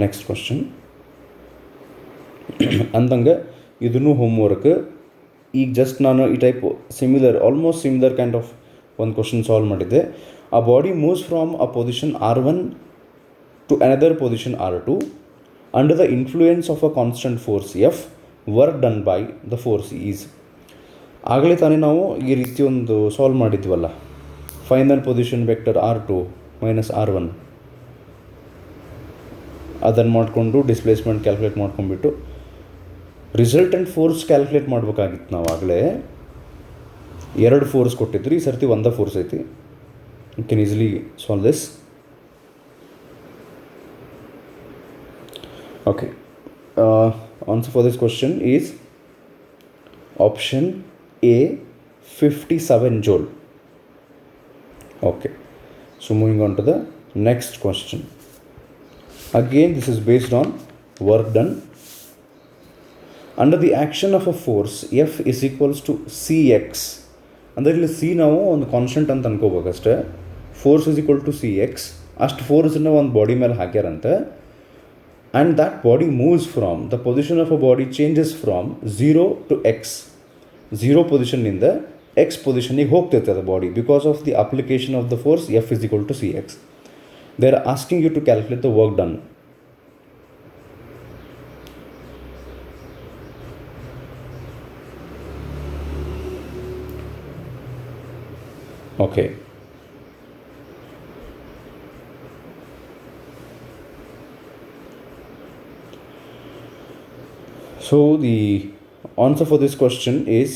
next question. ಅಂದಂಗೆ ಇದನ್ನು homework. ಈಗ just ನಾನು ಈ type almost similar kind of ಒಂದು question solve ಮಾಡಿದ್ದೆ. ಆ body moves from a position R1 to another position R2 under the influence of a constant force F, work done by the force is. ಆಗಲೇ ತಾನೇ ನಾವು ಈ ರೀತಿ ಒಂದು solve ಮಾಡಿದ್ವಲ್ಲ, final position vector R2 minus R1, ಅದನ್ನು ಮಾಡಿಕೊಂಡು displacement calculate ಮಾಡ್ಕೊಂಡ್ಬಿಟ್ಟು ರಿಸಲ್ಟೆಂಟ್ ಫೋರ್ಸ್ ಕ್ಯಾಲ್ಕುಲೇಟ್ ಮಾಡ್ಬೇಕಾಗಿತ್ತು. ನಾವು ಆಗಲೇ 2 ಫೋರ್ಸ್ ಕೊಟ್ಟಿದ್ರಿ, ಈ ಸರ್ತಿ ಒಂದೇ ಫೋರ್ಸ್ ಐತಿ. You can easily solve this. Okay, answer for this question is option A, 57 joule. Okay, so moving on to the next question. Again, this is based on work done. Under the action of a force, F is equals to Cx. ಅಂದರೆ ಇಲ್ಲಿ C ನಾವು ಒಂದು constant ಅಂತ ಅನ್ಕೋಬೇಕಷ್ಟೆ. Force is equal to Cx. ಅಷ್ಟು ಫೋರ್ಸನ್ನು ಒಂದು body ಮೇಲೆ ಹಾಕ್ಯಾರಂತೆ. And that body moves from, the position of a body changes from 0 to x. 0 position in the x position ಗೆ ಹೋಗ್ತೈತೆ the body because of the application of the force F is equal to Cx. They are asking you to calculate the work done. Okay. So the answer for this question is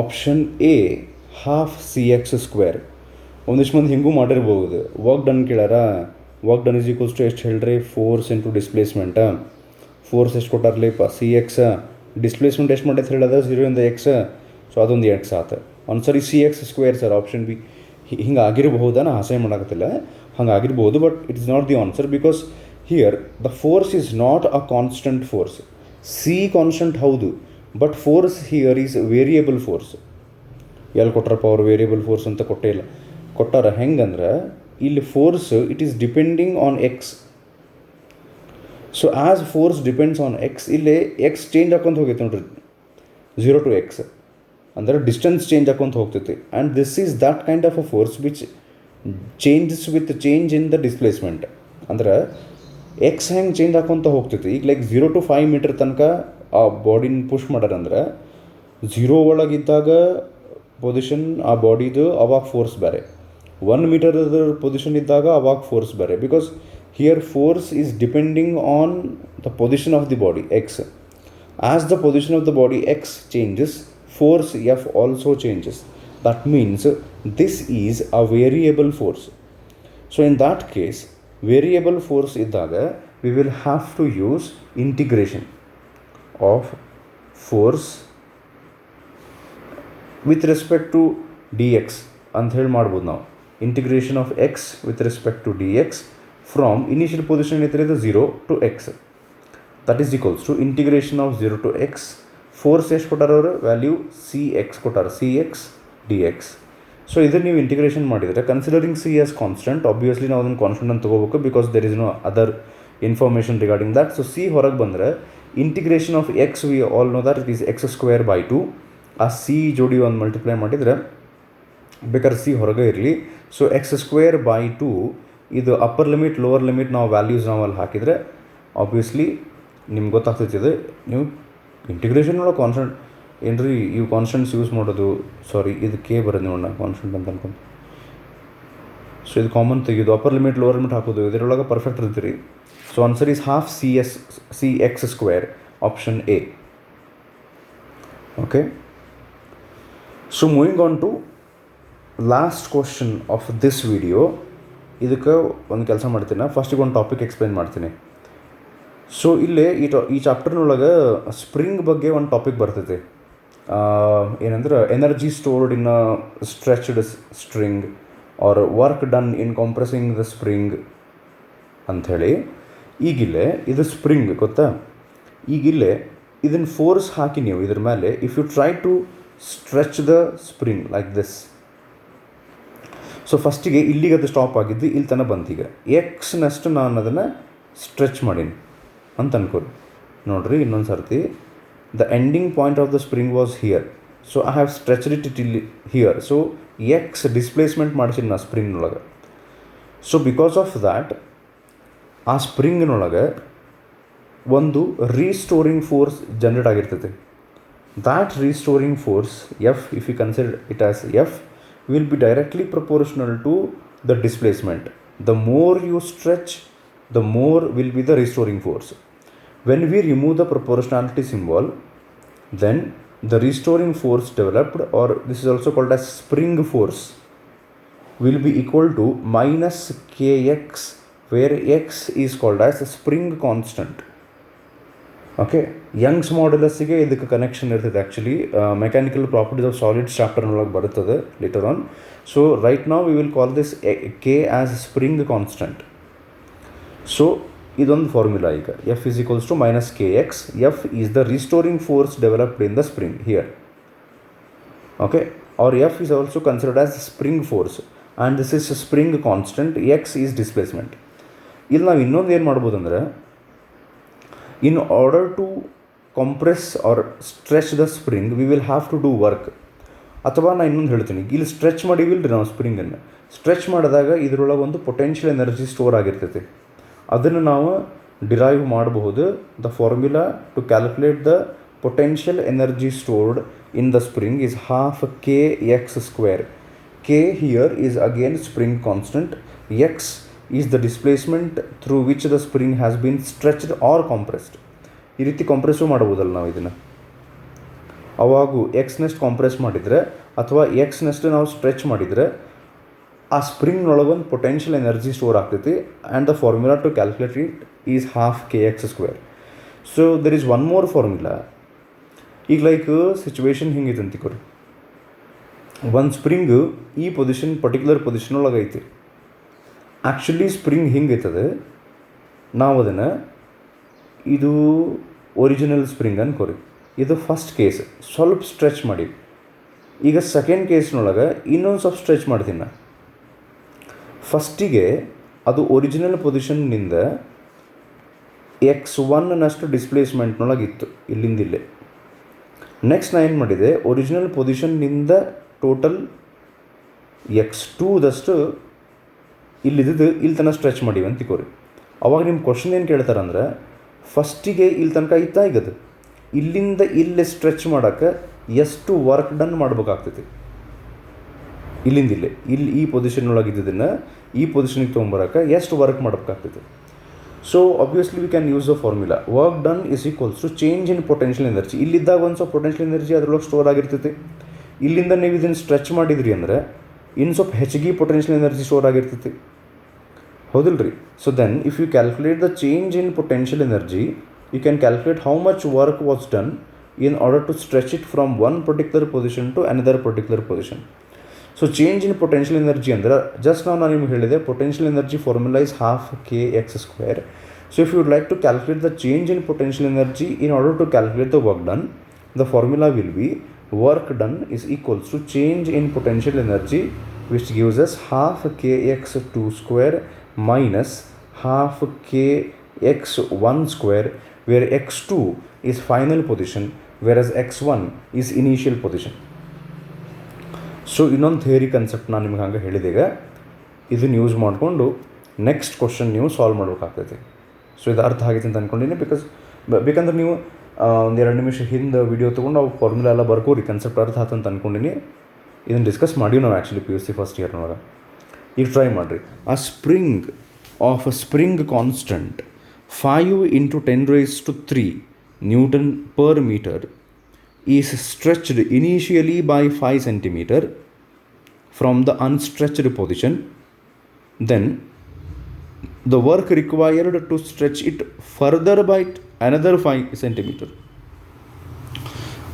option A, half Cx square. ಒಂದಿಷ್ಟು ಮಂದಿ ಹಿಂಗೂ ಮಾಡಿರ್ಬೋದು. Work done ಕೇಳಾರ, work done is equals to ಎಷ್ಟು ಹೇಳ್ರಿ, force into ಡಿಸ್ಪ್ಲೇಸ್ಮೆಂಟ. Force ಎಷ್ಟು ಕೊಟ್ಟಾರಲಿಪ್ಪ, Cx. Displacement ಎಷ್ಟು ಮಾಡೈತೆ ಹೇಳೋದು, 0 ಇಂದ x. ಸೊ ಅದೊಂದು x ಆತ. ಒಂದು ಸರಿ Cx square sir, option B. ಹಿಂಗೆ ಆಗಿರಬಹುದಾ, ನಾ ಹಾಸೆ ಮಾಡೋಕತ್ತಿಲ್ಲ, ಹಂಗಾಗಿರ್ಬೋದು, but it is not the answer because here the force is not a constant force. C constant ಹೌದು, but force here is variable force. ಎಲ್ಲಿ ಕೊಟ್ಟಾರಪ್ಪ ಅವ್ರು ವೇರಿಯಬಲ್ ಫೋರ್ಸ್ ಅಂತ ಕೊಟ್ಟೇ ಇಲ್ಲ. ಕೊಟ್ಟಾರ ಹೆಂಗಂದ್ರೆ ಇಲ್ಲಿ force it is depending on X. So as force depends on X, ಇಲ್ಲಿ ಎಕ್ಸ್ ಚೇಂಜ್ ಹಾಕೊಂತ ಹೋಗೈತೆ ನೋಡ್ರಿ, 0 to x ಅಂದರೆ ಡಿಸ್ಟೆನ್ಸ್ ಚೇಂಜ್ ಹಾಕೊಂತ ಹೋಗ್ತೈತಿ. And this is that kind of a force which changes with change in the displacement. ಅಂದ್ರೆ X ಹೆಂಗೆ change ಹಾಕೊತ ಹೋಗ್ತೈತಿ. ಈಗ ಲೈಕ್ 0 to 5 ಮೀಟರ್ ತನಕ ಆ ಬಾಡಿನ ಪುಷ್ ಮಾಡ್ಯಾರಂದ್ರೆ 0 ಒಳಗಿದ್ದಾಗ ಪೊಸಿಷನ್ ಆ ಬಾಡಿದು ಅವಾಗ ಫೋರ್ಸ್ ಬೇರೆ, 1 ಮೀಟರ್ ಪೊಸಿಷನ್ ಇದ್ದಾಗ ಅವಾಗ ಫೋರ್ಸ್ ಬೇರೆ, because here force is depending on the position of the body X. As the position of the body X changes, force F also changes. That means this is a variable force. So in that case, variable force iddaga we will have to use integration of force with respect to dx ಅಂತ ಹೇಳಿ ಮಾಡ್ಬೋದು ನಾವು. Integration of x with respect to dx from initial position ಇದ್ರೆ 0 to x, that is equals to integration of 0 to x. Force ಎಷ್ಟು ಕೊಟ್ಟಾರ ಅವರು, value C X ಕೊಟ್ಟಾರ, C X D X. So ಇದನ್ನು ನೀವು ಇಂಟಿಗ್ರೇಷನ್ ಮಾಡಿದರೆ considering C as constant, obviously ನಾವು ಅದನ್ನು ಕಾನ್ಸ್ಟೆಂಟ್ ಅಂತ ತೊಗೋಬೇಕು, because there is no other information regarding that. So C ಹೊರಗೆ ಬಂದರೆ integration of X we all know that it is X square by 2. ಆ ಸಿ ಜೋಡಿ ಒಂದು ಮಲ್ಟಿಪ್ಲೈ ಮಾಡಿದರೆ ಬೇಕಾದ್ರೆ ಸಿ ಹೊರಗೆ ಇರಲಿ. ಸೊ ಎಕ್ಸ್ ಸ್ಕ್ವೇರ್ ಬೈ 2 ಇದು ಅಪ್ಪರ್ ಲಿಮಿಟ್ ಲೋವರ್ ಲಿಮಿಟ್ ನಾವು ವ್ಯಾಲ್ಯೂಸ್ ನಾವು ಅಲ್ಲಿ ಹಾಕಿದರೆ ಆಬ್ವಿಯಸ್ಲಿ ನಿಮ್ಗೆ ಗೊತ್ತಾಗ್ತೈತಿದೆ. ನೀವು ಇಂಟಿಗ್ರೇಷನ್ ಒಳಗೆ ಕಾನ್ಸ್ಟೆಂಟ್ ಏನು ರೀ ಇವು ಕಾನ್ಸ್ಟೆಂಟ್ಸ್ ಯೂಸ್ ಮಾಡೋದು, ಸಾರಿ ಇದು ಕೆ ಬರೋದು ನೋಡೋಣ ಕಾನ್ಸ್ಟೆಂಟ್ ಅಂತ ಅನ್ಕೊಂಡು. ಸೊ ಇದು ಕಾಮನ್ ತೆಗೆಯೋದು, ಅಪ್ಪರ್ ಲಿಮಿಟ್ ಲೋವರ್ ಲಿಮಿಟ್ ಹಾಕೋದು, ಇದರೊಳಗೆ ಪರ್ಫೆಕ್ಟ್ ಇರ್ತೀರಿ. So answer is half C X square, option A. Okay, so moving on to last question of this video. ಇದಕ್ಕೆ ಒಂದು ಕೆಲಸ ಮಾಡ್ತೀನಿ, ಫಸ್ಟಿಗೆ ಒಂದು ಟಾಪಿಕ್ ಎಕ್ಸ್ಪ್ಲೈನ್ ಮಾಡ್ತೀನಿ. ಸೊ ಇಲ್ಲೇ ಈ ಚಾಪ್ಟರ್ನೊಳಗೆ ಸ್ಪ್ರಿಂಗ್ ಬಗ್ಗೆ ಒಂದು ಟಾಪಿಕ್ ಬರ್ತೈತೆ. ಏನಂದ್ರೆ energy stored in a stretched string or work done in compressing the spring ಅಂಥೇಳಿ. ಈಗಿಲ್ಲೇ ಇದು ಸ್ಪ್ರಿಂಗ್ ಗೊತ್ತಾ, ಈಗಿಲ್ಲೇ ಇದನ್ನು ಫೋರ್ಸ್ ಹಾಕಿ ನೀವು ಇದ್ರ ಮೇಲೆ, if you try to stretch the spring like this. So ಫಸ್ಟಿಗೆ ಇಲ್ಲಿಗೆ ಅದು ಸ್ಟಾಪ್ ಆಗಿದ್ದು, ಇಲ್ಲಿ ತನಕ ಬಂತೀಗ ಎಕ್ಸ್ನಷ್ಟು ನಾನು ಅದನ್ನು ಸ್ಟ್ರೆಚ್ ಮಾಡೀನಿ ಅಂತ ಅನ್ಕೋರಿ. ನೋಡಿರಿ ಇನ್ನೊಂದು ಸರ್ತಿ, the ending point of the spring was here, so I have stretched it ಇಲ್ಲಿ ಹಿಯರ್. ಸೊ ಎಕ್ಸ್ ಡಿಸ್ಪ್ಲೇಸ್ಮೆಂಟ್ ಮಾಡಿಸಿನಿ ನಾ ಸ್ಪ್ರಿಂಗ್ನೊಳಗೆ. ಸೊ ಬಿಕಾಸ್ ಆಫ್ ದ್ಯಾಟ್ ಆ ಸ್ಪ್ರಿಂಗ್ನೊಳಗೆ ಒಂದು ರೀಸ್ಟೋರಿಂಗ್ ಫೋರ್ಸ್ ಜನ್ರೇಟ್ ಆಗಿರ್ತೈತೆ. That restoring force F, if you consider it as F, will be directly proportional to the displacement. The more you stretch, the more will be the restoring force. When we remove the proportionality symbol, then the restoring force developed, or this is also called as spring force, will be equal to minus kx, where x is called as spring constant. Okay, Young's modulus ಗೆ ಇದಕ್ಕೆ connection ಇರ್ತದೆ. Actually mechanical properties of solids ಚಾಪ್ಟರ್ನೊಳಗೆ ಬರುತ್ತದೆ later on. So right ನಾವು we will call this K as spring constant. So ಇದೊಂದು formula ಈಗ, F is equals to minus K X. F is the restoring force developed in the spring here. Okay, or F is also considered as spring force and this is spring constant. X is displacement. ಇಲ್ಲಿ ನಾವು ಇನ್ನೊಂದು ಏನು ಮಾಡ್ಬೋದು ಅಂದರೆ, in order to compress or stretch the spring we will have to do work. ಅಥವಾ ನಾನು ಇನ್ನೊಂದು ಹೇಳ್ತೀನಿ, ಇಲ್ಲಿ ಸ್ಟ್ರೆಚ್ ಮಾಡಿವಿಲ್ಲ ನಾವು ಸ್ಪ್ರಿಂಗನ್ನು. ಸ್ಟ್ರೆಚ್ ಮಾಡಿದಾಗ ಇದರೊಳಗೆ ಒಂದು ಪೊಟೆನ್ಷಿಯಲ್ ಎನರ್ಜಿ ಸ್ಟೋರ್ ಆಗಿರ್ತೈತಿ, ಅದನ್ನು ನಾವು ಡಿರೈವ್ ಮಾಡಬಹುದು. The formula to calculate the potential energy stored in the spring is half K X square. K here is again spring constant. X is the displacement through which the spring has been stretched or compressed. ಈ ರೀತಿ ಕಾಂಪ್ರೆಸ್ಸು ಮಾಡ್ಬೋದಲ್ಲ ನಾವು ಇದನ್ನು. ಅವಾಗೂ ಎಕ್ಸ್ನೆಸ್ಟ್ compress ಮಾಡಿದರೆ ಅಥವಾ ಎಕ್ಸ್ನೆಸ್ಟ್ ನಾವು stretch ಮಾಡಿದರೆ ಆ ಸ್ಪ್ರಿಂಗ್ನೊಳಗೆ ಒಂದು ಪೊಟೆನ್ಷಿಯಲ್ ಎನರ್ಜಿ ಸ್ಟೋರ್ ಆಗ್ತೈತಿ. And the formula to calculate it is half K X square. So there is one more formula. ಈಗ ಲೈಕ್ ಸಿಚುವೇಶನ್ ಹಿಂಗಿದೆ ಅಂತಿಕೋರಿ, ಒಂದು ಸ್ಪ್ರಿಂಗು ಈ ಪೊಸಿಷನ್ ಪರ್ಟಿಕ್ಯುಲರ್ ಪೊಸಿಷನ್ ಒಳಗೆ ಐತಿ. ಆ್ಯಕ್ಚುಲಿ ಸ್ಪ್ರಿಂಗ್ ಹಿಂಗೈತದೆ, ನಾವು ಅದನ್ನು ಇದು ಒರಿಜಿನಲ್ ಸ್ಪ್ರಿಂಗ್ ಅನ್ಕೋರಿ. ಇದು ಫಸ್ಟ್ ಕೇಸ್, ಸ್ವಲ್ಪ ಸ್ಟ್ರೆಚ್ ಮಾಡಿ. ಈಗ ಸೆಕೆಂಡ್ ಕೇಸ್ನೊಳಗೆ ಇನ್ನೊಂದು ಸ್ವಲ್ಪ ಸ್ಟ್ರೆಚ್ ಮಾಡ್ತೀನಿ ನಾನು. ಫಸ್ಟಿಗೆ ಅದು ಒರಿಜಿನಲ್ ಪೊಸಿಷನ್ನಿಂದ x1ನಷ್ಟು ಡಿಸ್ಪ್ಲೇಸ್ಮೆಂಟ್ನೊಳಗಿತ್ತು, ಇಲ್ಲಿಂದ ಇಲ್ಲೇ. ನೆಕ್ಸ್ಟ್ ನಾನು ಏನು ಮಾಡಿದೆ, ಒರಿಜಿನಲ್ ಪೊಸಿಷನ್ನಿಂದ ಟೋಟಲ್ x2ದಷ್ಟು ಇಲ್ಲಿದ್ದು ಇಲ್ಲಿ ತನಕ ಸ್ಟ್ರೆಚ್ ಮಾಡೀವಿ ಅಂತ ತಿಕೋರಿ. ಅವಾಗ ನಿಮ್ಮ ಕ್ವಶನ್ ಏನು ಕೇಳ್ತಾರಂದ್ರೆ, ಫಸ್ಟಿಗೆ ಇಲ್ಲಿ ತನಕ ಇತ್ತಾ ಈಗದು, ಇಲ್ಲಿಂದ ಇಲ್ಲಿ ಸ್ಟ್ರೆಚ್ ಮಾಡೋಕ್ಕೆ ಎಷ್ಟು ವರ್ಕ್ ಡನ್ ಮಾಡ್ಬೇಕಾಗ್ತೈತಿ. ಇಲ್ಲಿಂದ ಇಲ್ಲಿ ಈ ಪೊಸಿಷನ್ ಒಳಗೆ ಇದ್ದಿದ್ದನ್ನು ಈ ಪೊಸಿಷನಿಗೆ ತೊಗೊಂಬರೋಕೆ ಎಷ್ಟು ವರ್ಕ್ ಮಾಡಬೇಕಾಗ್ತೈತೆ. So obviously we can use the formula work done is equals to change in potential energy. ಇಲ್ಲಿದ್ದಾಗ ಒಂದು ಸ್ವಲ್ಪ ಪೊಟೆನ್ಷಿಯಲ್ ಎನರ್ಜಿ ಅದರೊಳಗೆ ಸ್ಟೋರ್ ಆಗಿರ್ತೈತಿ. ಇಲ್ಲಿಂದ ನೀವು ಇದನ್ನು ಸ್ಟ್ರೆಚ್ ಮಾಡಿದ್ರಿ ಅಂದರೆ ಇನ್ನು ಸ್ವಲ್ಪ ಹೆಚ್ಚಿಗೆ ಪೊಟೆನ್ಷಿಯಲ್ ಎನರ್ಜಿ ಸ್ಟೋರ್ ಆಗಿರ್ತೈತಿ, ಹೌದಿಲ್ಲ ರೀ. So then if you calculate the change in potential energy you can calculate how much work was done in order to stretch it from one particular position to another particular position. So change in potential energy ಅಂದರೆ just now ನಾನು ನಿಮಗೆ ಹೇಳಿದೆ potential energy formula is half kx square. So if you would like to calculate the change in potential energy in order to calculate the work done, the formula will be work done is equals to change in potential energy which gives us half kx2 square minus half kx1 square where x2 is final position whereas x1 is initial position. So ಇನ್ನೊಂದು theory concept ನಾನು ನಿಮ್ಗೆ ಹಂಗೆ ಹೇಳಿದಾಗ ಇದನ್ನು use ಮಾಡಿಕೊಂಡು next question ನೀವು solve ಮಾಡಬೇಕಾಗ್ತೈತಿ. So ಇದು ಅರ್ಥ ಆಗೈತೆ ಅಂತ ಅಂದ್ಕೊಂಡಿನಿ. ಬೇಕಂದ್ರೆ ನೀವು ಒಂದು 2 ನಿಮಿಷ ಹಿಂದೆ ವಿಡಿಯೋ ತೊಗೊಂಡು ಅವು ಫಾರ್ಮುಲಾ ಎಲ್ಲ ಬರ್ಕೋರಿ, ಕಾನ್ಸೆಪ್ಟ್ ಅರ್ಥ ಆಯ್ತು ಅಂತ ಅಂದ್ಕೊಂಡಿನಿ. ಇದನ್ನು ಡಿಸ್ಕಸ್ ಮಾಡೀವಿ ನಾವು ಆ್ಯಕ್ಚುಲಿ PUC ಫಸ್ಟ್ ಇಯರ್ನೊಳಗೆ. ಈಗ ಟ್ರೈ ಮಾಡಿರಿ. ಆ spring constant 5 × 10⁻³ Newton per meter is stretched initially by 5 cm from the unstretched position. Then the work required to stretch it further by another 5 cm.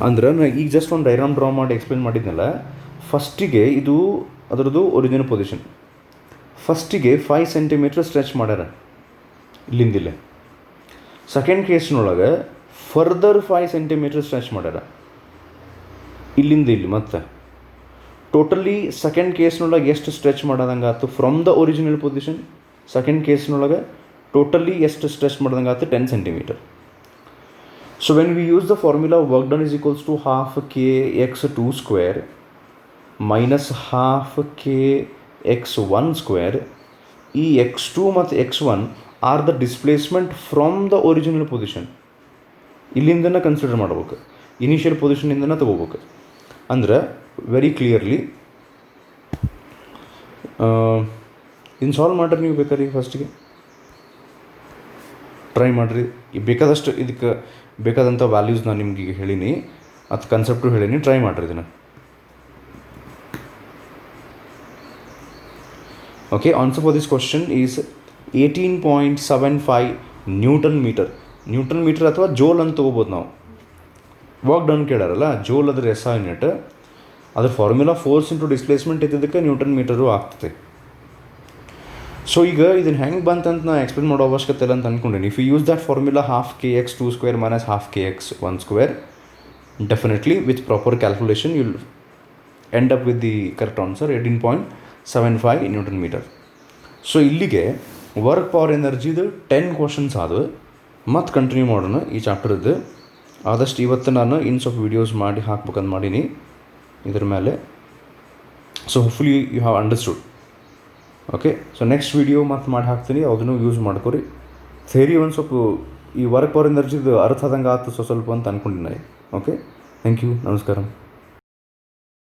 ಅಂದ್ರೆ ನಾನು ಈಗ ಜಸ್ಟ್ ಒಂದು diagram draw ಮಾಡಿ explain ಮಾಡಿದ್ನಲ್ಲ, ಫಸ್ಟಿಗೆ ಇದು ಅದರದ್ದು ಒರಿಜಿನಲ್ ಪೊಸಿಷನ್. ಫಸ್ಟಿಗೆ 5 cm ಸ್ಟ್ರೆಚ್ ಮಾಡ್ಯಾರ ಇಲ್ಲಿಂದಿಲ್ಲ. ಸೆಕೆಂಡ್ ಕೇಸ್ನೊಳಗೆ ಫರ್ದರ್ 5 cm ಸ್ಟ್ರೆಚ್ ಮಾಡ್ಯಾರ ಇಲ್ಲಿಂದ ಇಲ್ಲಿ. ಮತ್ತು ಟೋಟಲಿ ಸೆಕೆಂಡ್ ಕೇಸ್ನೊಳಗೆ ಎಷ್ಟು ಸ್ಟ್ರೆಚ್ ಮಾಡೋದಂಗೆ ಆಯ್ತು from the original position. Second ಕೇಸ್ನೊಳಗೆ ಟೋಟಲಿ ಎಷ್ಟು ಸ್ಟ್ರೆಚ್ ಮಾಡ್ದಂಗೆ ಆಯ್ತು 10 cm. So when we use the formula work done is equals to half kx2 square minus half kx1 square. ಈ x2 ಮತ್ತು x1 are the displacement from the original position. ಇಲ್ಲಿಂದನೇ consider ಮಾಡ್ಬೇಕು, initial ಪೊಸಿಷನಿಂದನೇ ತೊಗೋಬೇಕು. ಅಂದ್ರೆ very clearly ಇನ್ನು solve ಮಾಡಿರಿ ನೀವು ಬೇಕಾದ್ರೆ. ಫಸ್ಟಿಗೆ ಟ್ರೈ ಮಾಡಿರಿ. ಬೇಕಾದಷ್ಟು ಇದಕ್ಕೆ ಬೇಕಾದಂಥ ವ್ಯಾಲ್ಯೂಸ್ ನಾನು ನಿಮ್ಗೆ ಈಗ ಹೇಳೀನಿ, ಅದು ಕನ್ಸೆಪ್ಟು ಹೇಳೀನಿ, ಟ್ರೈ ಮಾಡಿರಿ ಇದನ್ನು. Okay, answer for this question is 18.75 newton meter ಅಥವಾ ಜೋಲ್ ಅಂತ ತೊಗೋಬೋದು ನಾವು. ವರ್ಕ್ ಡನ್ ಕೇಳಾರಲ್ಲ, ಜೋಲ್ ಅದ್ರ SI ಯೂನಿಟ್, ಅದ್ರ ಫಾರ್ಮುಲಾ ಫೋರ್ಸ್ ಇಂಟು ಡಿಸ್ಪ್ಲೇಸ್ಮೆಂಟ್ ಇದ್ದಿದ್ದಕ್ಕೆ ನ್ಯೂಟನ್ ಮೀಟರು ಆಗ್ತದೆ. ಸೊ ಈಗ ಇದನ್ನು ಹೆಂಗೆ ಬಂತಂತ ನಾನು ಎಕ್ಸ್ಪ್ಲೇನ್ ಮಾಡೋ ಅವಶ್ಯಕತೆ ಇಲ್ಲ ಅಂತ ಅಂದ್ಕೊಂಡೀನಿ. If you use that formula half kx2 square minus half kx1 square, definitely with proper calculation you will end up with the correct answer 18.75 newton meter. So ಇಲ್ಲಿಗೆ ವರ್ಕ್ ಪವರ್ ಎನರ್ಜಿದು 10 ಕ್ವಶನ್ಸ್ ಆದವು. ಮತ್ತು continue ಮಾಡೋಣ ಈ ಚಾಪ್ಟರ್ದು. ಆದಷ್ಟು ಇವತ್ತು ನಾನು ಇನ್ನು ಸ್ವಲ್ಪ ವೀಡಿಯೋಸ್ ಮಾಡಿ ಹಾಕ್ಬೇಕಂತ ಮಾಡೀನಿ ಇದ್ರ ಮೇಲೆ. So hopefully you have understood. Okay, so next video ಮತ್ತು ಮಾಡಿ ಹಾಕ್ತೀನಿ, ಅದನ್ನು ಯೂಸ್ ಮಾಡ್ಕೊರಿ. ಥಿಯರಿ ಒಂದು ಸ್ವಲ್ಪ ಈ ವರ್ಕ್ ಪವರ್ ಎನರ್ಜಿದು ಅರ್ಥ ಆದಂಗೆ ಆಯ್ತು ಸ್ವಲ್ಪ ಅಂತ ಅಂದ್ಕೊಂಡಿನಿ. ಓಕೆ, ಥ್ಯಾಂಕ್ ಯು, ನಮಸ್ಕಾರ.